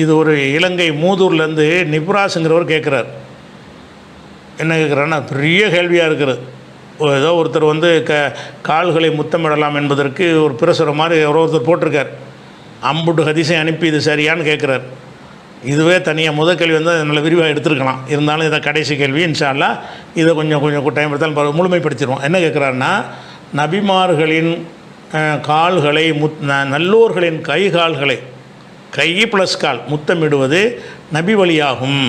இது ஒரு இலங்கை மூதூர்லேருந்து நிப்ராஸுங்கிறவர் கேட்குறார். என்ன கேட்குறாருன்னா, பெரிய கேள்வியாக இருக்கிறது. ஏதோ ஒருத்தர் வந்து கால்களை முத்தமிடலாம் என்பதற்கு ஒரு பிரசுரம் மாதிரி ஒருத்தர் போட்டிருக்கார். அம்புட்டு ஹதீஸை அனுப்பி இது சரியான்னு கேட்குறார். இதுவே தனியாக முதல் கேள்வி வந்து நல்ல விரிவாக எடுத்துருக்கலாம். இருந்தாலும் இதை கடைசி கேள்வி இன்ஷா அல்லாஹ் இதை கொஞ்சம் டைம் எடுத்தாலும் முழுமைப்படுத்திடுவோம். என்ன கேட்குறாருன்னா, நபிமார்களின் கால்களை நல்லோர்களின் கால்களை கை ப்ளஸ் கால் முத்தமிடுவது நபி வழியாகும்,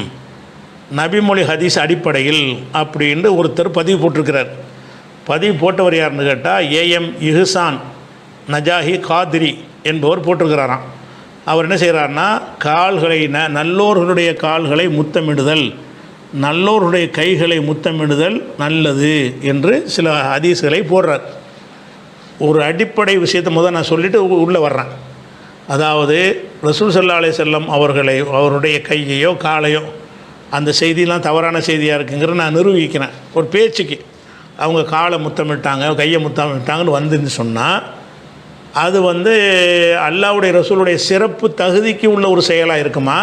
நபிமொழி ஹதீஸ் அடிப்படையில் அப்படின்ட்டு ஒருத்தர் பதிவு போட்டிருக்கிறார். பதிவு போட்டவர் யாருன்னு கேட்டால் ஏஎம் இஹ்சான் நஜாஹி காதிரி என்பவர் போட்டிருக்கிறாராம். அவர் என்ன செய்கிறார்னா, கால்களை நல்லோர்களுடைய கால்களை முத்தமிடுதல், நல்லோர்களுடைய கைகளை முத்தமிடுதல் நல்லது என்று சில ஹதீஸ்களை போடுறார். ஒரு அடிப்படை விஷயத்தை முதல் நான் சொல்லிவிட்டு உள்ளே வர்றேன். அதாவது ரசூல் ஸல்லல்லாஹு அலைஹி வஸல்லம் அவருடைய கையையோ காலையோ அந்த செய்தியெலாம் தவறான செய்தியாக இருக்குங்கிற நான் நிரூபிக்கிறேன். ஒரு பேச்சுக்கு அவங்க காலை முத்தமிட்டாங்க கையை முத்தமிட்டாங்கன்னு வந்துன்னு சொன்னால் அது வந்து அல்லாஹ்வுடைய ரசூலுடைய சிறப்பு தகுதிக்கு உள்ள ஒரு செயலாக இருக்குமா?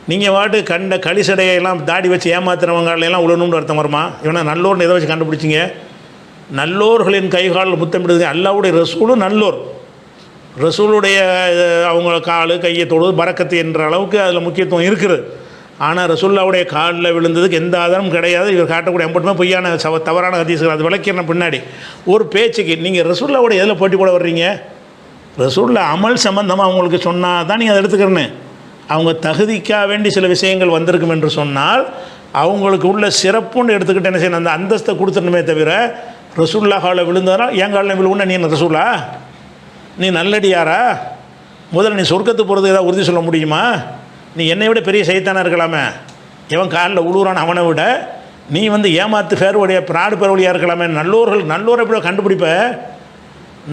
நீங்கள் வாட்டு கண்ட களிசடையெல்லாம் தாடி வச்சு ஏமாத்துறவங்களெல்லாம் உழணும்னு அர்த்தம் வருமா? இவனா நல்லோர்னு எதை வச்சு கண்டுபிடிச்சிங்க? நல்லோர்களின் கைகால் முத்தமிடுது அல்லாஹ்வுடைய ரசூலும் நல்லோர். ரசூலுடைய அவங்க கால் கையை தொடுவது பரக்கத்து என்ற அளவுக்கு அதில் முக்கியத்துவம் இருக்குது. ஆனால் ரசூலுல்லாவுடைய காலில் விழுந்ததுக்கு எந்த ஆதாரமும் கிடையாது. இவர் காட்டக்கூடிய எம்பட்டுமே பொய்யான தவறான ஹதீஸ்கள். அது விளக்கிற பின்னாடி ஒரு பேச்சுக்கு நீங்கள் ரசூலுல்லாவுடைய எதில் போட்டி போட வர்றீங்க? ரசூலுல்லா அமல் சம்பந்தமாக அவங்களுக்கு சொன்னால் தான் நீங்கள் அதை எடுத்துக்கிறேன்னு. அவங்க தகுதிக்காக வேண்டி சில விஷயங்கள் வந்திருக்கும் என்று சொன்னால் அவங்களுக்கு உள்ள சிறப்புன்னு எடுத்துக்கிட்டு என்ன செய்யணும், அந்த அந்தஸ்தை கொடுத்துடணுமே தவிர ரசூலுல்லா காலில் விழுந்ததுனால் என் காலில் விழுவுன்னா நீ என்ன ரசூலா? நீ நல்லடியாரா? முதல்ல நீ சொர்க்கத்துக்கு போகிறது ஏதாவது உறுதி சொல்ல முடியுமா? நீ என்னை விட பெரிய சைத்தானாக இருக்கலாமே. எவன் காலில் உழுவுறான் அவனை விட நீ வந்து ஏமாத்து பேர்வழியாக பிராடு பேர்வழியாக இருக்கலாமே. நல்லோரை எப்படி கண்டுபிடிப்ப?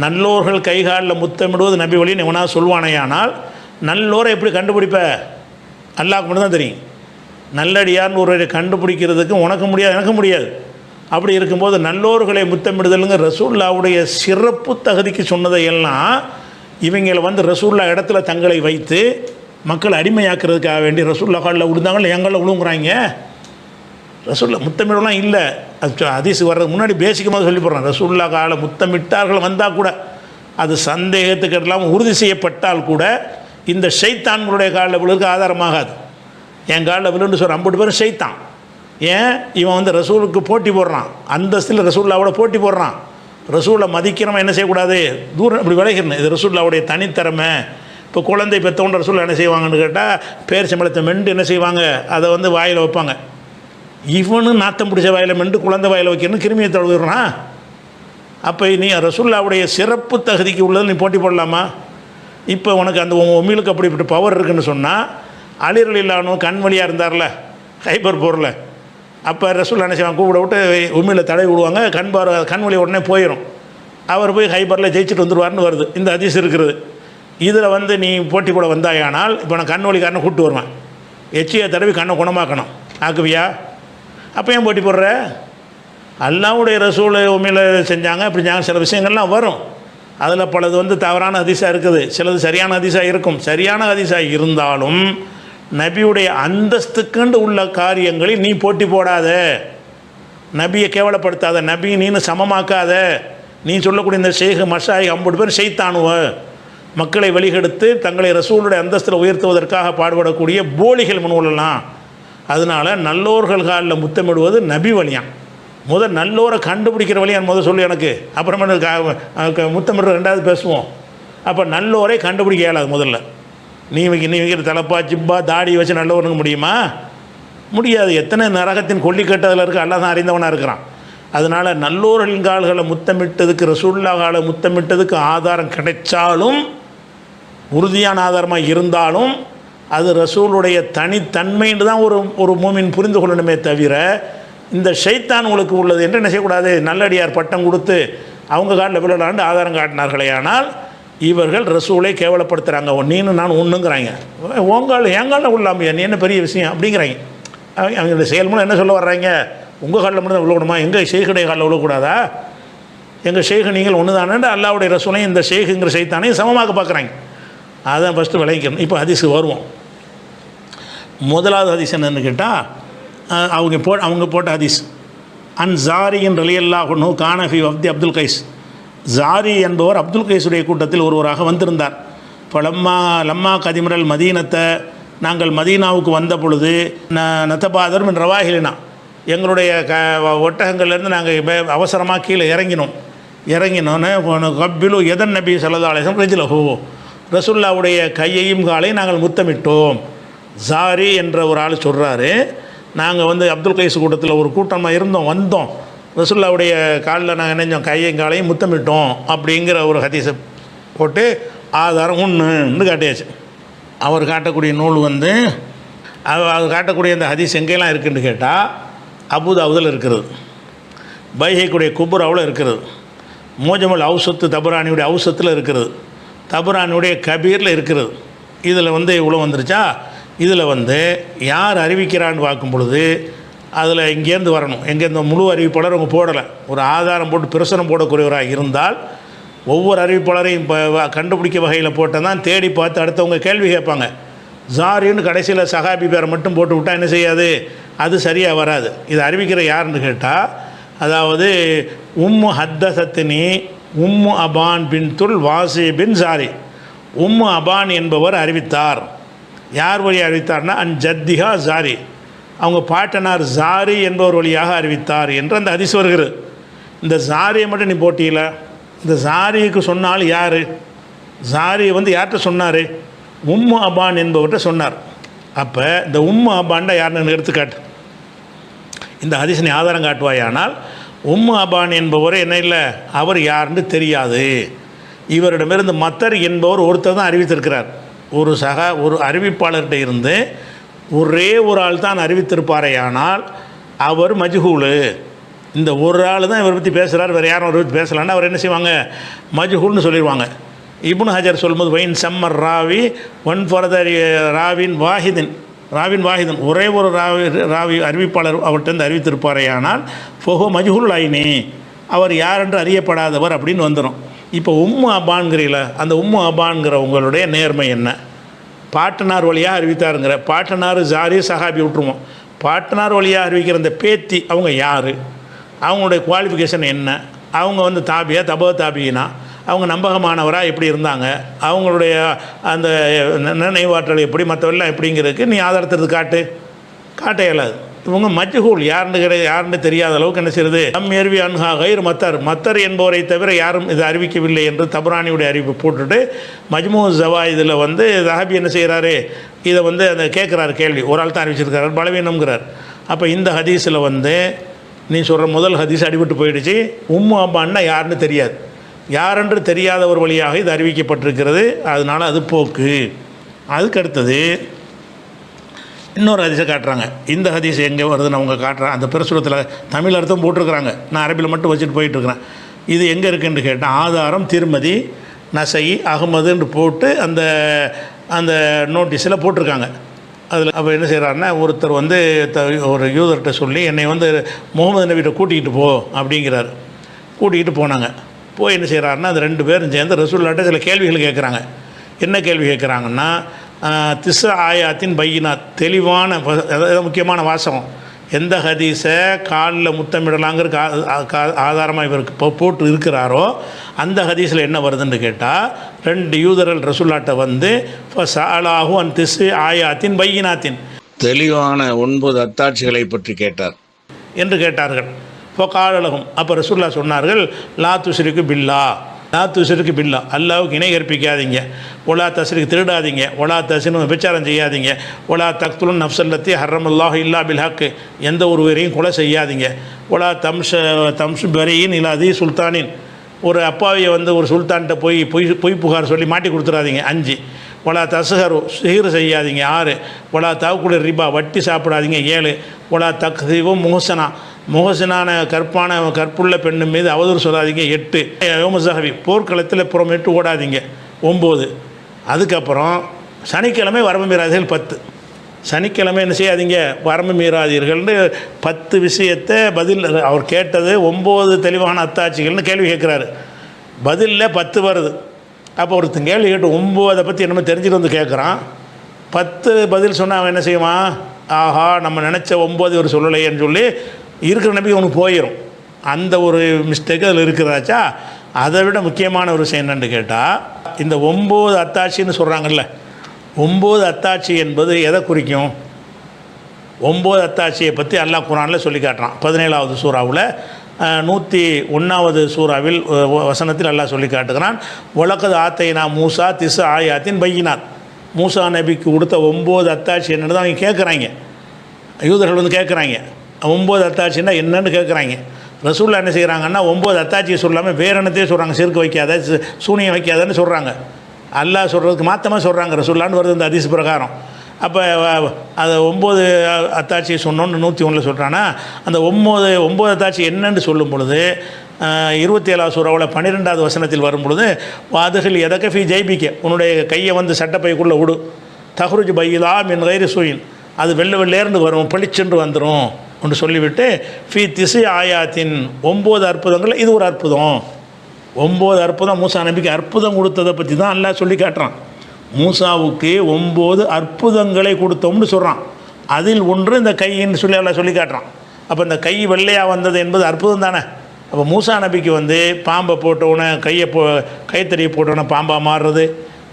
நல்லோர்கள் கைகாலில் முத்தமிடுவது நபி வழின்னு எவனா சொல்வானையானால் நல்லோரை எப்படி கண்டுபிடிப்ப? அல்லாஹ்வுக்கு மட்டும் தான் தெரியும். நல்லடியார்னு ஒரு கண்டுபிடிக்கிறதுக்கு உனக்கு முடியாது, எனக்கு முடியாது. அப்படி இருக்கும்போது நல்லோர்களை முத்தமிடுதலுங்க ரசூலுல்லாவுடைய சிறப்பு தகுதிக்கு சொன்னதையெல்லாம் இவங்களை வந்து ரசூலுல்லா இடத்துல தங்களை வைத்து மக்கள் அடிமையாக்குறதுக்காக வேண்டி ரசூலுல்லா காலில் விழுந்தாங்கள எங்களில் விழுங்குறாங்க. ரசூலுல்லா முத்தமிடலாம் இல்லை. அது ஹதீஸ் வர்றதுக்கு முன்னாடி பேசிக்கமாக சொல்லி போடுறேன். ரசூலுல்லா காலை முத்தமிட்டார்கள் வந்தால் கூட அது சந்தேகத்துக்கு எல்லாம் உறுதி செய்யப்பட்டால் கூட இந்த ஷைத்தான்களுடைய காலில் விழுக்கு ஆதாரமாகாது. என் காலில் விழுன்னு சொல்கிற 50 பேர் ஷைத்தான். ஏன் இவன் வந்து ரசூலுக்கு போட்டி போடுறான், அந்தஸ்தில் ரசூலுல்லாவோட போட்டி போடுறான். ரசூலை மதிக்கிறவன் என்ன செய்யக்கூடாது, தூரம் இப்படி விளைகிறேன். இது ரசூலுல்லாவுடைய தனித்திறமை. இப்போ குழந்தை பெற்றவன்ற ரசூல் என்ன செய்வாங்கன்னு கேட்டால் பேர் சம்பளத்தை மெண்டு என்ன செய்வாங்க, அதை வந்து வாயில் வைப்பாங்க. இவனும் நாத்தம் பிடிச்ச வாயில் மெண்டு குழந்தை வாயில் வைக்கணும்னு கிருமியை தழுவிடுறான். அப்போ நீ ரசூலுல்லாவுடைய சிறப்பு தகுதிக்கு உள்ளது நீ போட்டி போடலாமா? இப்போ உனக்கு அந்த உமிழுக்கு அப்படிப்பட்ட பவர் இருக்குன்னு சொன்னால் அலி ரலியல்லாஹு அன்ஹு கண் வழியாக இருந்தார்ல ஹைபர் போரில், அப்போ ரசூல் என்ன செய்வாங்க, கூப்பிட விட்டு உமிழில் தடவி விடுவாங்க, கண் வழி உடனே போயிடும். அவர் போய் ஹைபரில் ஜெயிச்சுட்டு வந்துடுவார்னு வருது, இந்த ஹதீஸ் இருக்கிறது. இதில் வந்து நீ போட்டி கூட வந்தாயானால் இப்போ நான் கண் வழிக்காரனை கூப்பிட்டு வருவேன், எச்சியை தடவி கண்ணை குணமாக்கணும், ஆக்குவியா? அப்போ ஏன் போட்டி போடுற? அல்லாஹ்வுடைய ரசூல் உமிழ செஞ்சாங்க, அப்படி சில விஷயங்கள்லாம் வரும். அதில் பலது வந்து தவறான ஹதீஸாக இருக்குது, சிலது சரியான ஹதீஸாக இருக்கும். சரியான ஹதீஸாக இருந்தாலும் நபியுடைய அந்தஸ்துக்குண்டு உள்ள காரியங்களில் நீ போட்டி போடாத, நபியை கேவலப்படுத்தாத, நபி நீனு சமமாக்காத. நீ சொல்லக்கூடிய இந்த ஷேக் மஷாய் 50 பேர் ஷைத்தானுவ மக்களை வழிகெடுத்து தங்களை ரசூலுடைய அந்தஸ்தில் உயர்த்துவதற்காக பாடுபடக்கூடிய போலிகள் முன்வெள்ளலாம். அதனால் நல்லோர்கள் காலில் முத்தமிடுவது நபி வழியான். முதல் நல்லோரை கண்டுபிடிக்கிற வழியான் முதல் சொல்லி எனக்கு, அப்புறமா முத்தமிடுற ரெண்டாவது பேசுவோம். அப்போ நல்லோரை கண்டுபிடிக்க இயலாது. முதல்ல நீ வைக்கிற தலப்பா ஜிப்பா தாடி வச்சு நல்லவனுக்கு முடியுமா? முடியாது. எத்தனை நரகத்தின் கொல்லிக்கட்டதில் இருக்க அல்லா தான் அறிந்தவனாக இருக்கிறான். அதனால் நல்லோர்களின் கால்களை முத்தமிட்டதுக்கு ரசூலுல்லாஹ் காலை முத்தமிட்டதுக்கு ஆதாரம் கிடைச்சாலும், உறுதியான ஆதாரமாக இருந்தாலும், அது ரசூலுடைய தனித்தன்மைன்னு தான் ஒரு மூமின் புரிந்து கொள்ளணுமே தவிர இந்த ஷைத்தான் உங்களுக்கு உள்ளது என்று என்ன செய்யக்கூடாது. நல்லடியார் பட்டம் கொடுத்து அவங்க காலில் விழலாண்டு ஆதாரம் காட்டினார்களே, ஆனால் இவர்கள் ரசூலை கேவலப்படுத்துகிறாங்க. நீனு நான் ஒன்றுங்கிறாங்க, உங்கள் எங்காலில் உள்ளாமையா நீ என்ன பெரிய விஷயம் அப்படிங்கிறாங்க. அவங்க செயல்முறை என்ன சொல்ல வர்றாங்க, உங்கள் காலில் மட்டும் தான் விழக்கூடுமா, எங்கள் ஷேகுடைய காலில் விழக்கூடாதா? எங்கள் ஷேகு நீங்கள் ஒன்று தானே அல்லாஹ்வுடைய ரசூலையும் இந்த ஷேகுங்கிற ஷைத்தானையும் சமமாக பார்க்குறாங்க. அதான் ஃபஸ்ட்டு விளைவிக்கணும். இப்போ ஹதீஸுக்கு வருவோம். முதலாவது ஹதீஸ் என்னன்னு கேட்டால் அவங்க போட்ட ஹதீஸ் அன் ஜாரியின் ரலியல்லாஹு கானஃபி வஃப்தி அப்துல் கைஸ். ஜாரி என்பவர் அப்துல் கைஸுடைய கூட்டத்தில் ஒருவராக வந்திருந்தார். இப்போ லம்மா கதிமரல் மதீனத்தை, நாங்கள் மதீனாவுக்கு வந்த பொழுது நத்தபாதர் மின் ரவாஹிலினா, எங்களுடைய ஒட்டகங்கள்லேருந்து நாங்கள் அவசரமாக கீழே இறங்கினோன்னு கப்பிலு எதன் நபி ஸல்லல்லாஹு அலைஹி வஸல்லம் ரிஜ்லஹு, ரசூலுல்லாஹ்வுடைய கையையும் காலையும் நாங்கள் முத்தமிட்டோம். ஜாரி என்ற ஒரு ஆள் சொல்கிறாரு, நாங்கள் அப்துல் கைஸ் கூட்டத்தில் ஒரு கூட்டமாக வந்தோம், ரசூலுல்லாஹ்வுடைய காலில் நாங்கள் நினைஞ்சோம், கையையும் காலையும் முத்தமிட்டோம் அப்படிங்கிற ஒரு ஹதீஸை போட்டு ஆதாரம் ஒன்றுன்னு காட்டியாச்சு. அவர் காட்டக்கூடிய நூல் அவர் காட்டக்கூடிய அந்த ஹதீஸ் எங்கெல்லாம் இருக்குதுன்னு கேட்டால் அபூதாவுதில் இருக்கிறது, பைஹைக்குடைய குபுராவில் இருக்கிறது, மோஜமுல் அவுசத்து தபரானியுடைய அவுசத்தில் இருக்கிறது, தபரானியுடைய கபீரில் இருக்கிறது. இதில் இவ்வளோ வந்துருச்சா. இதில் யார் அறிவிக்கிறான்னு பார்க்கும் பொழுது அதில் இங்கேருந்து வரணும், எங்கேருந்து முழு அறிவிப்பாளர் அவங்க போடலை, ஒரு ஆதாரம் போட்டு பிரசுரம் போடக்கூடியவராக இருந்தால் ஒவ்வொரு அறிவிப்பாளரையும் இப்போ கண்டுபிடிக்க வகையில் போட்டால் தான் தேடி பார்த்து அடுத்தவங்க கேள்வி கேட்பாங்க. ஜாரின்னு கடைசியில் சஹாபி பேரை மட்டும் போட்டு விட்டால் என்ன செய்யாது, அது சரியாக வராது. இது அறிவிக்கிற யாருன்னு கேட்டால், அதாவது உம்மு ஹத்தசத்தினி உம்மு அபான் பின் துல் வாசி பின் ஜாரி, உம்மு அபான் என்பவர் அறிவித்தார். யார் வழி அறிவித்தார்னா அன் ஜத்திஹா ஜாரி, அவங்க பாட்டனார் ஜாரி என்பவர் வழியாக அறிவித்தார் என்று அந்த ஹதீஸ் வருகிறது. இந்த ஜாரியை மட்டும் நீ போட்டியில, இந்த ஜாரிக்கு சொன்னால் யார், ஜாரி யார்கிட்ட சொன்னார், உம்மு அபான் என்பவர்கிட்ட சொன்னார். அப்போ இந்த உம்மு அபான்டா யாருன்னு எடுத்துக்காட்டு, இந்த ஹதீஸ் நீ ஆதாரம் காட்டுவாயானால் உம்மு அபான் என்பவர் என்ன இல்லை, அவர் யாருன்னு தெரியாது. இவரிடமிருந்து மத்தர் என்பவர் ஒருத்தர் தான் அறிவித்திருக்கிறார். ஒரு அறிவிப்பாளர்கிட்ட இருந்து ஒரே ஒரு ஆள் தான் அறிவித்திருப்பாரேயானால் அவர் மஜ்ஹூலு. இந்த ஒரு ஆள் தான் இவரை பற்றி பேசுகிறார், வேறு யாரும் அவரை பற்றி பேசலான்னா அவர் என்ன செய்வாங்க, மஜ்ஹூல்னு சொல்லிடுவாங்க. இப்னு ஹஜர் சொல்லும்போது வைன் சம்மர் ராவி ஒன் ஃபர்தர் ராவின் வாஹிதன் ஒரே ஒரு ராவி அறிவிப்பாளர் அவர்கிட்ட அறிவித்திருப்பாரேயானால் ஃபோஹோ மஜ்ஹூல் ஐனி, அவர் யார் என்று அறியப்படாதவர் அப்படின்னு வந்துடும். இப்போ உம்மு அபான்கிறீங்கள, அந்த உம்மு அபான்கிற உங்களுடைய நேர்மை என்ன, பாட்டனார் வழியாக அறிவித்தாருங்கிற, பாட்டனார் ஜாரி சஹாபி விட்டுருவோம், பாட்டனார் வழியாக அறிவிக்கிற அந்த பேத்தி அவங்க யார், அவங்களுடைய குவாலிஃபிகேஷன் என்ன, அவங்க தாபியா தாபியினா, அவங்க நம்பகமானவராக எப்படி இருந்தாங்க, அவங்களுடைய அந்த நினைவாற்றல் எப்படி, மற்றவெல்லாம் எப்படிங்கிறதுக்கு நீ ஆதாரத்திற்கு காட்ட இயலாது. இவங்க மஜ்ஹூல், யாருன்னு தெரியாத அளவுக்கு என்ன செய்யுது, ஏர்வி அன்ஹா கைர் மத்தர் என்பவரை தவிர யாரும் இதை அறிவிக்கவில்லை என்று தபரானியுடைய அறிவிப்பு போட்டுட்டு மஜ்மூ ஜவாயிதில் தஹாபி என்ன செய்கிறாரு, இதை அந்த கேட்குறாரு கேள்வி, ஒரு ஆள் தான் அறிவிச்சிருக்காரு, பலவீனம்ங்கிறார். அப்போ இந்த ஹதீஸில் நீ சொல்கிற முதல் ஹதீஸ் அடிபட்டு போயிடுச்சு. உம்மு அப்பான்னா யாருன்னு தெரியாது, யாரென்று தெரியாதவர் வழியாக இது அறிவிக்கப்பட்டிருக்கிறது, அதனால் அது போக்கு. அதுக்கு அடுத்தது இன்னொரு ஹதீஸை காட்டுறாங்க. இந்த ஹதீஸ் எங்கே வருதுன்னு அவங்க காட்டுறாங்க. அந்த பிரசுரத்தில் தமிழ் அர்த்தம் போட்டிருக்கிறாங்க, நான் அரபியில் மட்டும் வச்சுட்டு போயிட்டுருக்கிறேன். இது எங்கே இருக்குன்னு கேட்டால் ஆதாரம் திருமதி நசை அகமதுன்னு போட்டு அந்த நோட்டீஸில் போட்டிருக்காங்க. அதில் அப்போ என்ன செய்கிறாருன்னா, ஒருத்தர் ஒரு யூதர்கிட்ட சொல்லி என்னை முகமது நபிகிட்ட கூட்டிகிட்டு போ அப்படிங்கிறார். கூட்டிகிட்டு போனாங்க. போய் என்ன செய்கிறாருன்னா, அந்த 2 பேரும் சேர்ந்து ரசூலுல்லாஹ்ட்ட சில கேள்விகள் கேட்குறாங்க. என்ன கேள்வி கேட்குறாங்கன்னா, திஸ் ஆயாத்தின் பையினாத், தெளிவான முக்கியமான வாசகம், எந்த ஹதீஸை காலில் முத்தமிடலாங்கிற ஆதாரமாக இவருக்கு போட்டு இருக்கிறாரோ அந்த ஹதீஸில் என்ன வருதுன்னு கேட்டால், 2 யூதர்கள் ரசூலுல்லாஹ்ட்ட சாலாஹு அன் திஸ் ஆயாத்தின் பையினாத்தின், தெளிவான 9 அத்தாட்சிகளை பற்றி கேட்டார் என்று கேட்டார்கள். இப்போ காலலகம், அப்போ ரசூலுல்லாஹ் சொன்னார்கள், லா துஷ்ரிக்கு பில்லா, அல்லாவுக்கு இணை கற்பிக்காதீங்க, ஒலா தஸ்ரிக்கு திருடாதீங்க, ஒலா தஸ்னு விபச்சாரம் செய்யாதீங்க, ஒலா தக்துலுன் நஃப்ஸல்லத்தி ஹர்ரமல்லாஹு இல்லா பில் ஹக், எந்த ஒருவரையும் கொலை செய்யாதீங்க, ஒலா தம்ஷு பரீன் இலாதி சுல்தானின், ஒரு அப்பாவியை ஒரு சுல்தான்கிட்ட பொய் புகார் சொல்லி மாட்டி கொடுத்துடாதீங்க 5, ஒலா தஸ்ஹரு சிஹிர் செய்யாதீங்க 6, ஒலா தவக்குல ரிபா வட்டி சாப்பிடாதீங்க 7, ஒலா தக்தீவும் முகசனான கற்புள்ள பெண்ணு மீது அவதூறு சொல்லாதீங்க 8, யோமசஹவி போர்க்களத்தில் புறமிட்டு ஓடாதீங்க 9. அதுக்கப்புறம் சனிக்கிழமை வரம்பு மீறாதீர்கள் 10, சனிக்கிழமை என்ன செய்யாதீங்க, வரம்பு மீறாதீர்கள்னு 10 விஷயத்தை பதில். அவர் கேட்டது 9 தெளிவான அத்தாட்சிகள்னு கேள்வி கேட்குறாரு, பதிலில் 10 வருது. அப்போ ஒருத்தன் கேள்வி கேட்டு 9 பற்றி என்னமோ தெரிஞ்சுட்டு கேட்குறான், 10 பதில் சொன்னால் அவன் என்ன செய்வான், ஆஹா நம்ம நினச்ச 9 ஒரு சொல்லலையேன்னு சொல்லி இருக்கிற நம்பிக்கை அவனுக்கு போயிடும். அந்த ஒரு மிஸ்டேக் அதில் இருக்கிறதாச்சா. அதை விட முக்கியமான ஒரு விஷயம் என்னென்னு கேட்டால், இந்த 9 அத்தாட்சின்னு சொல்கிறாங்கல்ல, 9 அத்தாட்சி என்பது எதை குறிக்கும்? 9 அத்தாட்சியை பற்றி அல்லாஹ் குர்ஆனில் சொல்லி காட்டுறான். 17வது சூறாவில் 101வது சூறாவில் வசனத்தில் அல்லாஹ் சொல்லி காட்டுகிறான், வலக்கத் ஆத்தைனா மூசா திஸ் ஆயாத்தின் பையினாத். மூசா நபிக்கு கொடுத்த 9 அத்தாட்சி என்னென்னு தான் அவங்க கேட்குறாங்க. யூதர்கள் வந்து கேட்குறாங்க 9 அத்தாட்சின்னா என்னென்னு கேட்குறாங்க. ரசூல்லா என்ன செய்கிறாங்கன்னா 9 அத்தாட்சியை சொல்லாமல் வேறு என்னத்தையும் சொல்கிறாங்க. சிறுக்கு வைக்காத, சூனியம் வைக்காதன்னு சொல்கிறாங்க. அல்லாஹ் சொல்கிறதுக்கு மாற்றமாக சொல்கிறாங்க ரசூல்லான்னு வருது இந்த ஹதீஸ் பிரகாரம். அப்போ அதை 9 அத்தாட்சியை சொன்னோன்னு 101 சொல்கிறான்னா, அந்த 9 அத்தாட்சி என்னென்னு சொல்லும் பொழுது 27வது சூறாவில் 12வது வசனத்தில் வரும் பொழுது, வாதுகள் எதக்கஃபி ஜெய்பிக்க, உன்னுடைய கையை வந்து சட்டப்பைக்குள்ளே விடு, தஹ்ருஜ் பையிலா மின் கைரி சூயின், அது வெள்ளேர்ந்து வரும், பளிச்சென்று வந்துடும் என்று சொல்லிவிட்டு, ஃபி திசு ஆயாத்தின் 9 அற்புதங்கள் இது ஒரு அற்புதம். 9 அற்புதம் மூசா நபிக்கு அற்புதம் கொடுத்ததை பற்றி தான் அல்லாஹ் சொல்லி காட்டுறான். மூசாவுக்கு 9 அற்புதங்களை கொடுத்தோம்னு சொல்கிறான். அதில் ஒன்று இந்த கைன்னு சொல்லி அல்லாஹ் சொல்லி காட்டுறான். அப்போ இந்த கை வெள்ளையாக வந்தது என்பது அற்புதம் தானே. அப்போ மூசா நபிக்கு வந்து பாம்பை போட்டவுடனே கைத்தறியை போட்டவுடனே பாம்பாக மாறுறது,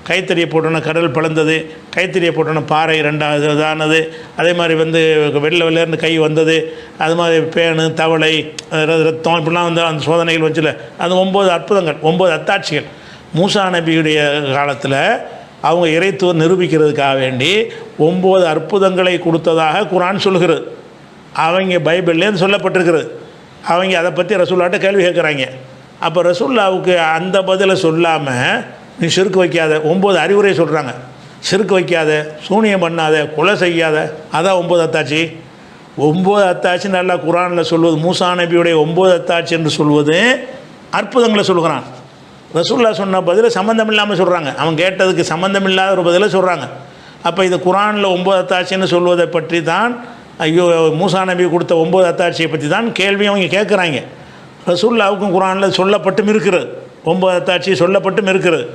கைத்தறியை போட்டோன்னே கடல் பிளந்தது, கைத்தறியை போட்டோன்னே பாறை 2வது இதானது, அதே மாதிரி வந்து வெள்ளேருந்து கை வந்தது, அது மாதிரி பேனு தவளை ரத்தம் இப்படிலாம் வந்து அந்த சோதனைகள் வச்சுல அது 9 அற்புதங்கள், 9 அத்தாட்சிகள். மூசா நபியுடைய காலத்தில் அவங்க இறைத்துவம் நிரூபிக்கிறதுக்காக வேண்டி 9 அற்புதங்களை கொடுத்ததாக குர்ஆன் சொல்கிறது. அவங்க பைபிள்லேருந்து சொல்லப்பட்டிருக்கிறது. அவங்க அதை பற்றி ரசூல்லாட்ட கேள்வி கேட்குறாங்க. அப்போ ரசூல்லாவுக்கு அந்த பதிலை சொல்லாமல் நீ சிறுக்கு வைக்காத, 9 அறிவுரை சொல்கிறாங்க. சிறுக்கு வைக்காத, சூனியம் பண்ணாத, கொலை செய்யாத, அதான் 9 அத்தாட்சி. 9 அத்தாட்சி நல்லா குர்ஆனில் சொல்வது, மூசா நபியுடைய 9 அத்தாட்சி என்று சொல்வது அற்புதங்களை சொல்கிறான். ரசூல்லா சொன்ன பதிலை சம்மந்தம் இல்லாமல் சொல்கிறாங்க. அவன் கேட்டதுக்கு சம்மந்தம் இல்லாத ஒரு பதிலை சொல்கிறாங்க. அப்போ இது குர்ஆனில் 9 அத்தாட்சின்னு சொல்வதை பற்றி தான், ஐயோ மூசா நபி கொடுத்த 9 அத்தாட்சியை பற்றி தான் கேள்வி அவங்க கேட்குறாங்க. ரசூல்லாவுக்கும் குர்ஆனில் சொல்லப்பட்டும் இருக்கிறது, 9 அத்தாட்சி சொல்லப்பட்டும் இருக்கிறது.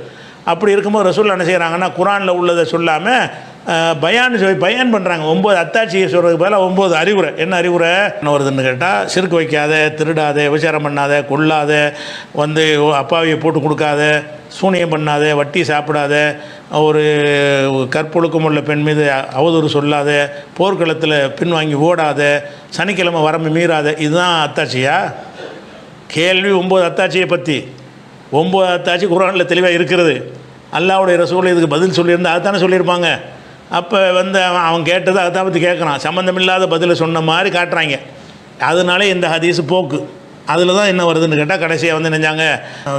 அப்படி இருக்கும்போது ரசூல்லா என்ன செய்கிறாங்கன்னா, குர்ஆனில் உள்ளதை சொல்லாமல் பயான் பண்ணுறாங்க. 9 அத்தாட்சியை சொல்கிறதுக்கு பதிலாக 9 அறிவுரை. என்ன அறிவுரை என்ன வருதுன்னு கேட்டால், சிறுக்கு வைக்காத, திருடாத, விபச்சாரம் பண்ணாத, கொல்லாத, வந்து அப்பாவியை போட்டு கொடுக்காத, சூனியம் பண்ணாத, வட்டி சாப்பிடாத, ஒரு கற்பொழுக்கம் உள்ள பெண் மீது அவதூறு சொல்லாத, போர்க்களத்தில் பின்வாங்கி ஓடாத, சனிக்கிழமை வரம்பு மீறாத, இதுதான் அத்தாட்சியா? கேள்வி 9 அத்தாட்சியை பற்றி. 9 அத்தாட்சி குர்ஆனில் தெளிவாக இருக்கிறது. அல்லாஹ்வுடைய ரசூல் இதுக்கு பதில் சொல்லியிருந்தால் அதுதானே சொல்லியிருப்பாங்க. அப்போ வந்து அவன் கேட்டதை அதை பற்றி கேட்குறான். சம்மந்தமில்லாத பதிலை சொன்ன மாதிரி காட்டுறாங்க. அதனால இந்த ஹதீஸு போக்கு. அதில் தான் என்ன வருதுன்னு கேட்டால், கடைசியாக வந்து நினைஞ்சாங்க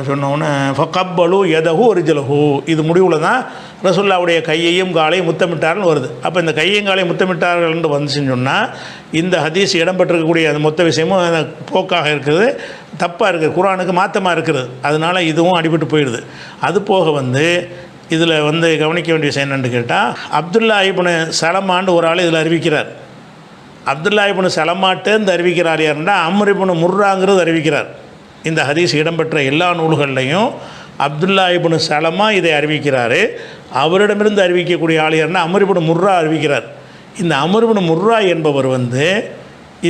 சொன்னோன்னு ஃபக்கப்பலு எதஹு ஒரிஜலஹு, இது முடிவில் தான் ரசூல்லாவுடைய கையையும் காலையும் முத்தமிட்டார்கள்னு வருது. அப்போ இந்த கையையும் காலையும் முத்தமிட்டார்கள்னு வந்துச்சுன்னு சொன்னால், இந்த ஹதீஸ் இடம்பெற்றிருக்கக்கூடிய அந்த மொத்த விஷயமும் போக்காக இருக்குது, தப்பாக இருக்குது, குர்ஆனுக்கு மாற்றமாக இருக்குது. அதனால் இதுவும் அடிபட்டு போயிடுது. அது போக வந்து இதில் வந்து கவனிக்க வேண்டிய விஷயம் என்னென்னு கேட்டால், அப்துல்லா இப்னு சலமான்னு ஒரு ஆள் இதில் அறிவிக்கிறார். அப்துல்லா இப்னு சலமாட்டேருந்து அறிவிக்கிறார் யாருன்னா, அம்ர் இப்னு முர்ராங்கிறது அறிவிக்கிறார். இந்த ஹதீஸ் இடம்பெற்ற எல்லா நூல்கள்லையும் அப்துல்லா இப்னு சலமா இதை அறிவிக்கிறார். அவரிடமிருந்து அறிவிக்கக்கூடிய ஆள் யாருன்னா அம்ர் இப்னு முர்ரா அறிவிக்கிறார். இந்த அம்ர் இப்னு முர்ரா என்பவர் வந்து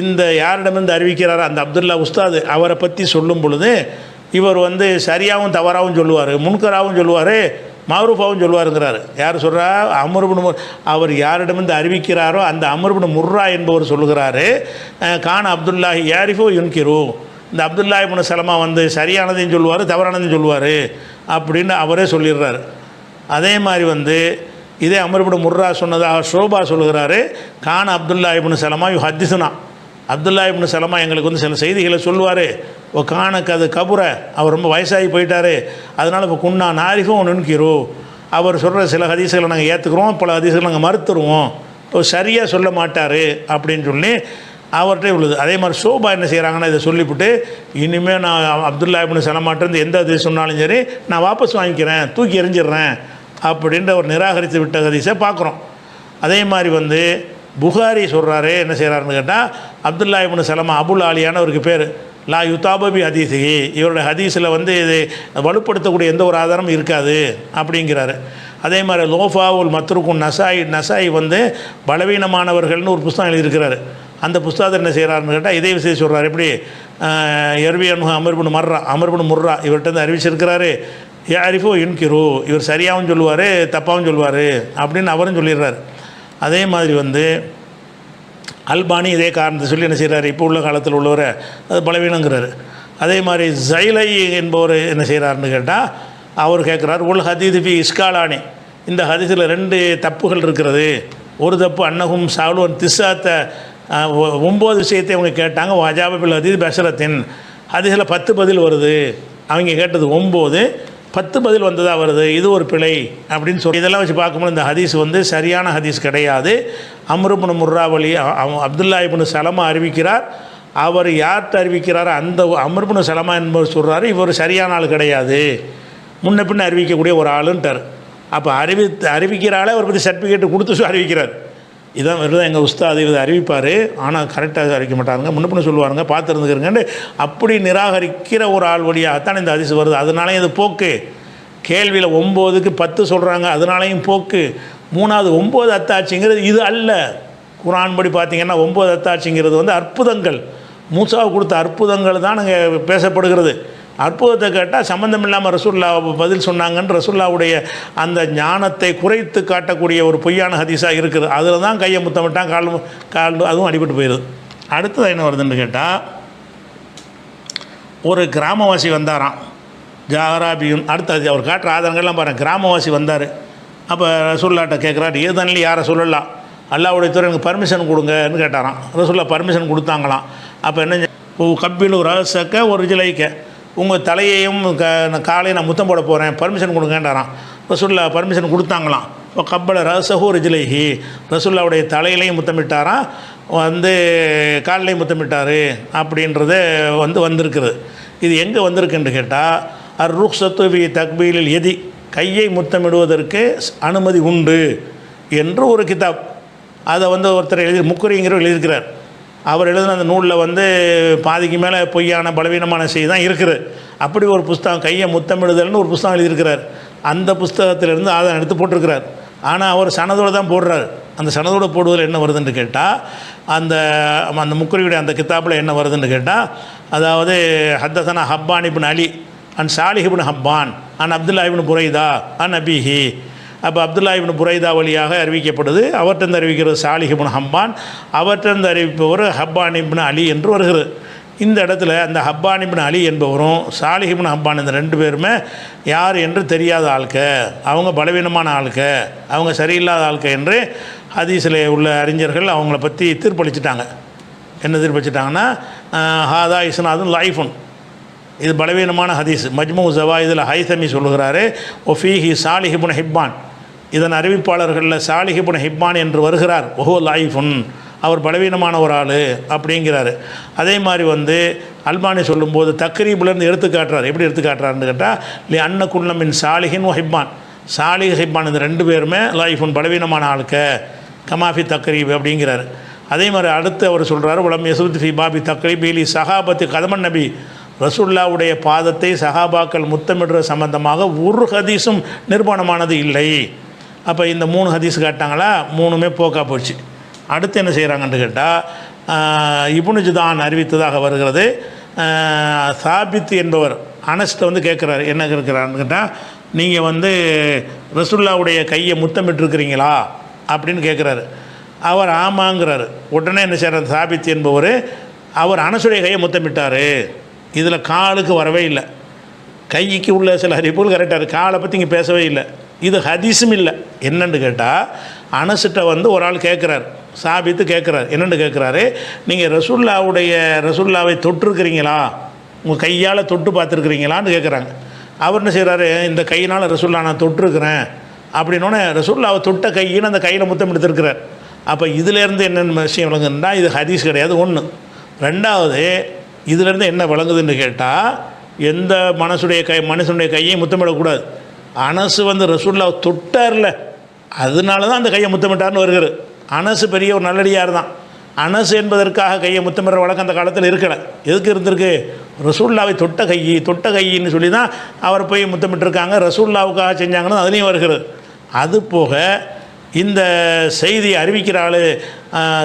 இந்த யாரிடமிருந்து அறிவிக்கிறார், அந்த அப்துல்லா உஸ்தாது, அவரை பற்றி சொல்லும் பொழுது இவர் வந்து சரியாகவும் தவறாகவும் சொல்லுவார், முன்கராகவும் சொல்லுவார், மாரூஃபாவும் சொல்லுவாருங்கிறார். யார் சொல்கிறா? அம்ர் இப்னு அவர் யாரிடமிருந்து அறிவிக்கிறாரோ அந்த அம்ர் இப்னு முர்ரா என்பவர் சொல்லுகிறாரு, கான அப்துல்லாஹி யாரிஃபோ யுன்கிரு, இந்த அப்துல்லா இப்னு சலமா வந்து சரியானதையும் சொல்லுவார், தவறானதையும் சொல்லுவார் அப்படின்னு அவரே சொல்லிடுறாரு. அதே மாதிரி வந்து இதே அம்ர் இப்னு முர்ரா சொன்னதாக ஷோபா சொல்லுகிறாரு, கான அப்துல்லா இப்னு சலமா யு ஹத்திசுனா, அப்துல்லா இப்னு சலமா எங்களுக்கு வந்து சில செய்திகளை சொல்லுவார், ஓ கானக்கு அது கபுரை, அவர் ரொம்ப வயசாகி போயிட்டார், அதனால் இப்போ குன்னா நாரிஃபும் நுண்கிரு, அவர் சொல்கிற சில ஹதீஸ்களை நாங்கள் ஏற்றுக்குறோம், பல ஹதீஸ்களை நாங்கள் மறுத்துருவோம், இப்போ சரியாக சொல்ல மாட்டார் அப்படின்னு சொல்லி அவர்கிட்ட உள்ளது. அதே மாதிரி ஷோபா என்ன செய்கிறாங்கன்னா, இதை சொல்லிவிட்டு இனிமேல் நான் அப்துல்லா இப்னு சலமாட்டேருந்து எந்த ஹதீஸ் சொன்னாலும் சரி நான் வாபஸ் வாங்கிக்கிறேன், தூக்கி எறிஞ்சிடுறேன் அப்படின்ற ஒரு நிராகரித்து விட்ட ஹதீஸை பார்க்குறோம். அதே மாதிரி வந்து புகாரி சொல்கிறாரு, என்ன செய்கிறாருன்னு கேட்டால், அப்துல்லா இப்னு சலமா அபுல் ஆலியான அவருக்கு பேர், லா யுதாபபி ஹதீஸி, இவருடைய ஹதீஸில் வந்து இது வலுப்படுத்தக்கூடிய எந்த ஒரு ஆதாரமும் இருக்காது அப்படிங்கிறாரு. அதே மாதிரி லோஃபாவுல் மத்ருக்கும் நசாய் வந்து பலவீனமானவர்கள்னு ஒரு புஸ்தகம் எழுதியிருக்கிறாரு. அந்த புஸ்தகத்தை என்ன செய்கிறாருன்னு கேட்டால் இதே விஷயம் சொல்கிறார். எப்படி எர்வியன் அமர்புன் முர்ரா இவர்கிட்ட அறிவிச்சிருக்கிறாரு. யாரிஃபோ இன்கிரோ, இவர் சரியாகவும் சொல்லுவார் தப்பாகவும் சொல்லுவார் அப்படின்னு அவரும் சொல்லிடுறாரு. அதே மாதிரி வந்து அல்பானி இதே காரணத்தை சொல்லி என்ன செய்கிறாரு, இப்போ உள்ள காலத்தில் உள்ளவரை அது பலவீனங்கிறாரு. அதே மாதிரி ஜைலை என்பவர் என்ன செய்கிறாருன்னு கேட்டால் அவர் கேட்குறாரு, உல் ஹதீது ஃபி இஸ்காலானி, இந்த ஹதீஸில் 2 தப்புகள் இருக்கிறது. ஒரு தப்பு அன்னகும் சாலுவன் திசாத்த 9 விஷயத்தை அவங்க கேட்டாங்க. அஜாபபில் ஹதீத் பஷரத்தின், ஹதீஸில் 10 பதில் வருது. அவங்க கேட்டது 9, 10 பதில் வந்ததாக வருது. இது ஒரு பிழை அப்படின்னு சொல்லி இதெல்லாம் வச்சு பார்க்கும்போது இந்த ஹதீஸ் வந்து சரியான ஹதீஸ் கிடையாது. அம்ருப்னு முர்ராவலி அப்துல்லா இப்னு சலமா அறிவிக்கிறார். அவர் யார்கிட்ட அறிவிக்கிறாரோ அந்த அம்ருப்னு சலமா என்பவர் சொல்கிறாரு இவர் சரியான ஆள் கிடையாது, முன்ன பின்ன அறிவிக்கக்கூடிய ஒரு ஆளுன்ட்டார். அப்போ அறிவிக்கிற ஆளே அவரை பற்றி சர்டிஃபிகேட்டு கொடுத்து அறிவிக்கிறார். இதான் வெறும் எங்கள் உஸ்தாது இதை அறிவிப்பார், ஆனால் கரெக்டாக அறிவிக்க மாட்டாருங்க, முன்னப்பின்னு சொல்லுவாருங்க, பார்த்துருந்துக்கிறங்கன்னு அப்படி நிராகரிக்கிற ஒரு ஆள் வழியாகத்தான் இந்த ஹதீஸ் வருது. அதனாலேயும் இது போக்கு. கேள்வியில் 9க்கு 10 சொல்கிறாங்க, அதனாலையும் போக்கு. 3வது 9 அத்தாட்சிங்கிறது இது அல்ல. குர்ஆன் படி பார்த்திங்கன்னா 9 அத்தாட்சிங்கிறது வந்து அற்புதங்கள், மூசாவுக்கு கொடுத்த அற்புதங்கள் தான் அங்கே பேசப்படுகிறது. அற்புதத்தை கேட்டால் சம்மந்தம் இல்லாமல் ரசூல்லா பதில் சொன்னாங்கன்னு ரசூல்லாவுடைய அந்த ஞானத்தை குறைத்து காட்டக்கூடிய ஒரு பொய்யான ஹதீஸாக இருக்குது. அதில் தான் கையை முத்தமிட்டான், கால் அதுவும் அடிபட்டு போயிடுது. அடுத்தது என்ன வருதுன்னு கேட்டால், ஒரு கிராமவாசி வந்தாராம் ஜாராபியுன். அடுத்தது அவர் காட்டுற ஆதாரங்கள்லாம் பாருங்கள். கிராமவாசி வந்தார். அப்போ ரசூல்லாட்ட கேட்குறாரு, ஏதன்லி யாரை சொல்லலாம், அல்லாவுடைய துறை எனக்கு பர்மிஷன் கொடுங்கன்னு கேட்டாராம். ரசூல்லா பர்மிஷன் கொடுத்தாங்களாம். அப்போ என்ன, கப்பில் ஒரு ரசக்க ஒரு ஜிலைக்க, உங்கள் தலையையும் காலையும் நான் முத்தம் போட போகிறேன், பர்மிஷன் கொடுங்கன்றாராம். ரசூல்லா பர்மிஷன் கொடுத்தாங்களாம். இப்போ கப்பலை ரசஹூ ரிஜிலைஹி, ரசூல்லாவுடைய தலையிலையும் முத்தமிட்டாராம், வந்து காலையும் முத்தமிட்டார் அப்படின்றத வந்திருக்குது. இது எங்கே வந்திருக்குன்னு கேட்டால், ருக்ஸத்து ஃபி தக்பீலில் எதி, கையை முத்தமிடுவதற்கு அனுமதி உண்டு என்று ஒரு கிதாப். அதை ஒருத்தர் முக்குரிங்கிறவர் எழுதியிருக்கிறார். அவர் எழுதின அந்த நூலில் பாதிக்கு மேலே பொய்யான பலவீனமான செய்தி தான் இருக்குது. அப்படி ஒரு புஸ்தகம், கையை முத்தமிடுதல்னு ஒரு புஸ்தகம் எழுதியிருக்கிறார். அந்த புஸ்தகத்திலிருந்து அதை எடுத்து போட்டிருக்கிறார். ஆனால் அவர் சனதோடு தான் போடுறார். அந்த சனதோடு போடுவதில் என்ன வருதுன்னு கேட்டால், அந்த முக்குரியுடைய அந்த கிதாப்பில் என்ன வருதுன்னு கேட்டால், அதாவது ஹத்தசனா ஹப்பான் இப்னு அலி அன் சாலிஹ் இப்னு ஹப்பான் அன் அப்துல்லா இப்னு புரைதா அன் அபிஹி. அப்போ அப்துல்லா இப்னு புரைதா வழியாக அறிவிக்கப்படுது. அவர்கிட்ட அறிவிக்கிறது சாலிஹ் இப்னு ஹப்பான், அவர்கிட்ட அறிவிப்பவர் ஹப்பான் இப்னு அலி என்று வருகிறது. இந்த இடத்துல அந்த ஹப்பான் இப்னு அலி என்பவரும் சாலிஹ் இப்னு ஹப்பான் இந்த 2 பேருமே யார் என்று தெரியாத ஆள்க, அவங்க பலவீனமான ஆள்க, அவங்க சரியில்லாத ஆள்க என்று ஹதீஸில் உள்ள அறிஞர்கள் அவங்கள பற்றி தீர்ப்பளிச்சிட்டாங்க. என்ன தீர்ப்பளிச்சிட்டாங்கன்னா, ஹாதா இஸ்னாதுன் லைஃபுன், இது பலவீனமான ஹதீஸ். மஜ்மூ ஜவாயிதில் ஹைதமி சொல்லுகிறாரு, ஒஃபீஹி சாலிஹ் இப்னு ஹிப்பான், இதன் அறிவிப்பாளர்களில் சாலிஹ் இப்னு ஹிப்பான் என்று வருகிறார், ஒஹோ லைஃபுன், அவர் பலவீனமான ஒரு ஆள் அப்படிங்கிறாரு. அதே மாதிரி அல்பானி சொல்லும்போது தக்ரீப்லேருந்து எடுத்துக்காட்டுறார். எப்படி எடுத்துக்காட்டுறாருன்னு கேட்டால், லி அன்னகுன்னமின் சாலிஹின் ஒ ஹிப்பான், சாலிஹ் ஹிப்பான் இந்த 2 பேருமே லைஃபுன் பலவீனமான ஆளுக்க கமாஃபி தக்ரீப் அப்படிங்கிறார். அதே மாதிரி அடுத்து அவர் சொல்கிறார், உலம் யசுத் ஃபி பாபி தக்ரீப் இலி சஹாபத்தி கதமன் நபி, ரசூல்லாவுடைய பாதத்தை சஹாபாக்கள் முத்தமிடுற சம்பந்தமாக ஒரு ஹதீஸும் நிர்மாணமானது இல்லை. அப்போ இந்த 3 ஹதீஸ் காட்டாங்களா, 3மே போக்கா போச்சு. அடுத்து என்ன செய்கிறாங்கன்னு கேட்டால், இப்னு ஜுதான் அறிவித்ததாக வருகிறது. சாபித் என்பவர் அனஸ்ட்ட கேட்குறாரு, என்ன கேட்குறாருன்னு கேட்டால், நீங்கள் ரசூல்லாவுடைய கையை முத்தமிட்டுருக்கிறீங்களா அப்படின்னு கேட்குறாரு. அவர் ஆமாங்கிறாரு. உடனே என்ன செய்கிறார், சாபித் என்பவர் அவர் அனசுடைய கையை முத்தமிட்டார். இதில் காலுக்கு வரவே இல்லை, கைக்கு உள்ள சில அறிவுகள் கரெக்டாக இருக்குது, காலை பற்றி இங்கே பேசவே இல்லை. இது ஹதீஸும் இல்லை. என்னென்னு கேட்டால், அனசிட்ட ஒரு ஆள் கேட்குறார், சாபித்து கேட்குறார். என்னென்னு கேட்குறாரு, நீங்கள் ரசூல்லாவை தொட்டிருக்கிறீங்களா, உங்கள் கையால் தொட்டு பார்த்துருக்குறீங்களான்னு கேட்குறாங்க. அவர் என்ன செய்கிறாரு, இந்த கையினால் ரசூல்லா நான் தொட்டிருக்கிறேன் அப்படின்னோடனே ரசூல்லாவை தொட்ட கையின்னு அந்த கையில் முத்தம் எடுத்துருக்கிறார். அப்போ இதிலேருந்து என்னென்ன விஷயம் விளங்குதுன்னா, இது ஹதீஸ் கிடையாது. 1. 2வது, இதிலேருந்து என்ன விளங்குதுன்னு கேட்டால், எந்த மனுஷனுடைய கையை முத்தமிடக்கூடாது. அனசு ரசூல்லாவை தொட்டார்ல, அதனால தான் அந்த கையை முத்தமிட்டார்னு வருகிறது. அனசு பெரிய ஒரு நல்லடியார் தான். அனசு என்பதற்காக கையை முத்தமிடுற வழக்கம் அந்த காலத்தில் இருக்கலை. எதுக்கு இருந்திருக்கு, ரசூல்லாவை தொட்ட கையின்னு சொல்லி தான் அவர் போய் முத்தமிட்டிருக்காங்க. ரசூல்லாவுக்காக செஞ்சாங்கன்னு அதுலேயும் வருகிறது. அது போக இந்த செய்தி அறிவிக்கிற ஆள்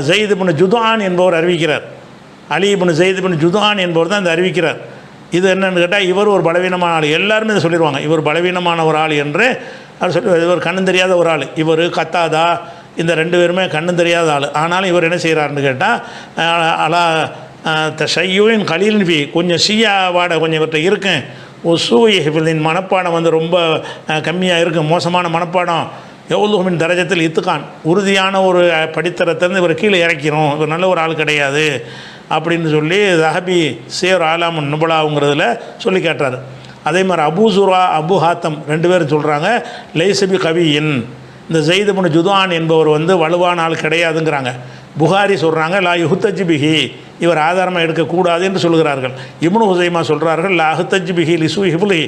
ஜெயித் இப்னு ஜுதான் என்பவர் அறிவிக்கிறார். அலி இப்னு ஜெயித் இப்னு ஜுதான் என்பவர் தான் இந்த அறிவிக்கிறார். இது என்னென்னு கேட்டால் இவர் ஒரு பலவீனமான ஆள், எல்லாருமே இதை சொல்லிடுவாங்க, இவர் பலவீனமான ஒரு ஆள் என்று அவர் சொல்லி, இவர் கண்ணு தெரியாத ஒரு ஆள், இவர் கத்தாதா, இந்த 2 பேருமே கண்ணு தெரியாத ஆள். ஆனாலும் இவர் என்ன செய்கிறாருன்னு கேட்டால் அலா ஷையூன் கலீலின் ஃபி, கொஞ்சம் ஷியா வாடை கொஞ்சம் இவர்கிட்ட இருக்கேன், ஒசூயின் மனப்பாடம் வந்து ரொம்ப கம்மியாக இருக்குது, மோசமான மனப்பாடம், எவ்வளோமின் தரஜத்தில் இத்துக்கான், உறுதியான ஒரு படித்தரத்திலிருந்து இவர் கீழே இறக்கிறோம், இவர் நல்ல ஒரு ஆள் கிடையாது அப்படின்னு சொல்லி தஹபி சேர் ஆலாமுன் நுபலாவுங்கிறதுல சொல்லி கேட்டார். அதே மாதிரி அபூ சுரா அபு ஹாத்தம் 2 பேரும் சொல்கிறாங்க லைசபி கவியின், இந்த ஜெயித் இப்னு ஜுதான் என்பவர் வந்து வலுவான ஆள் கிடையாதுங்கிறாங்க. புகாரி சொல்கிறாங்க லா யுஹ்தஜ் பிஹி, இவர் ஆதாரமாக எடுக்கக்கூடாது என்று சொல்கிறார்கள். இப்னு ஹுசைமா சொல்கிறார்கள் லா ஹுத்தஜ் பிஹி லிசு ஹிபுலி,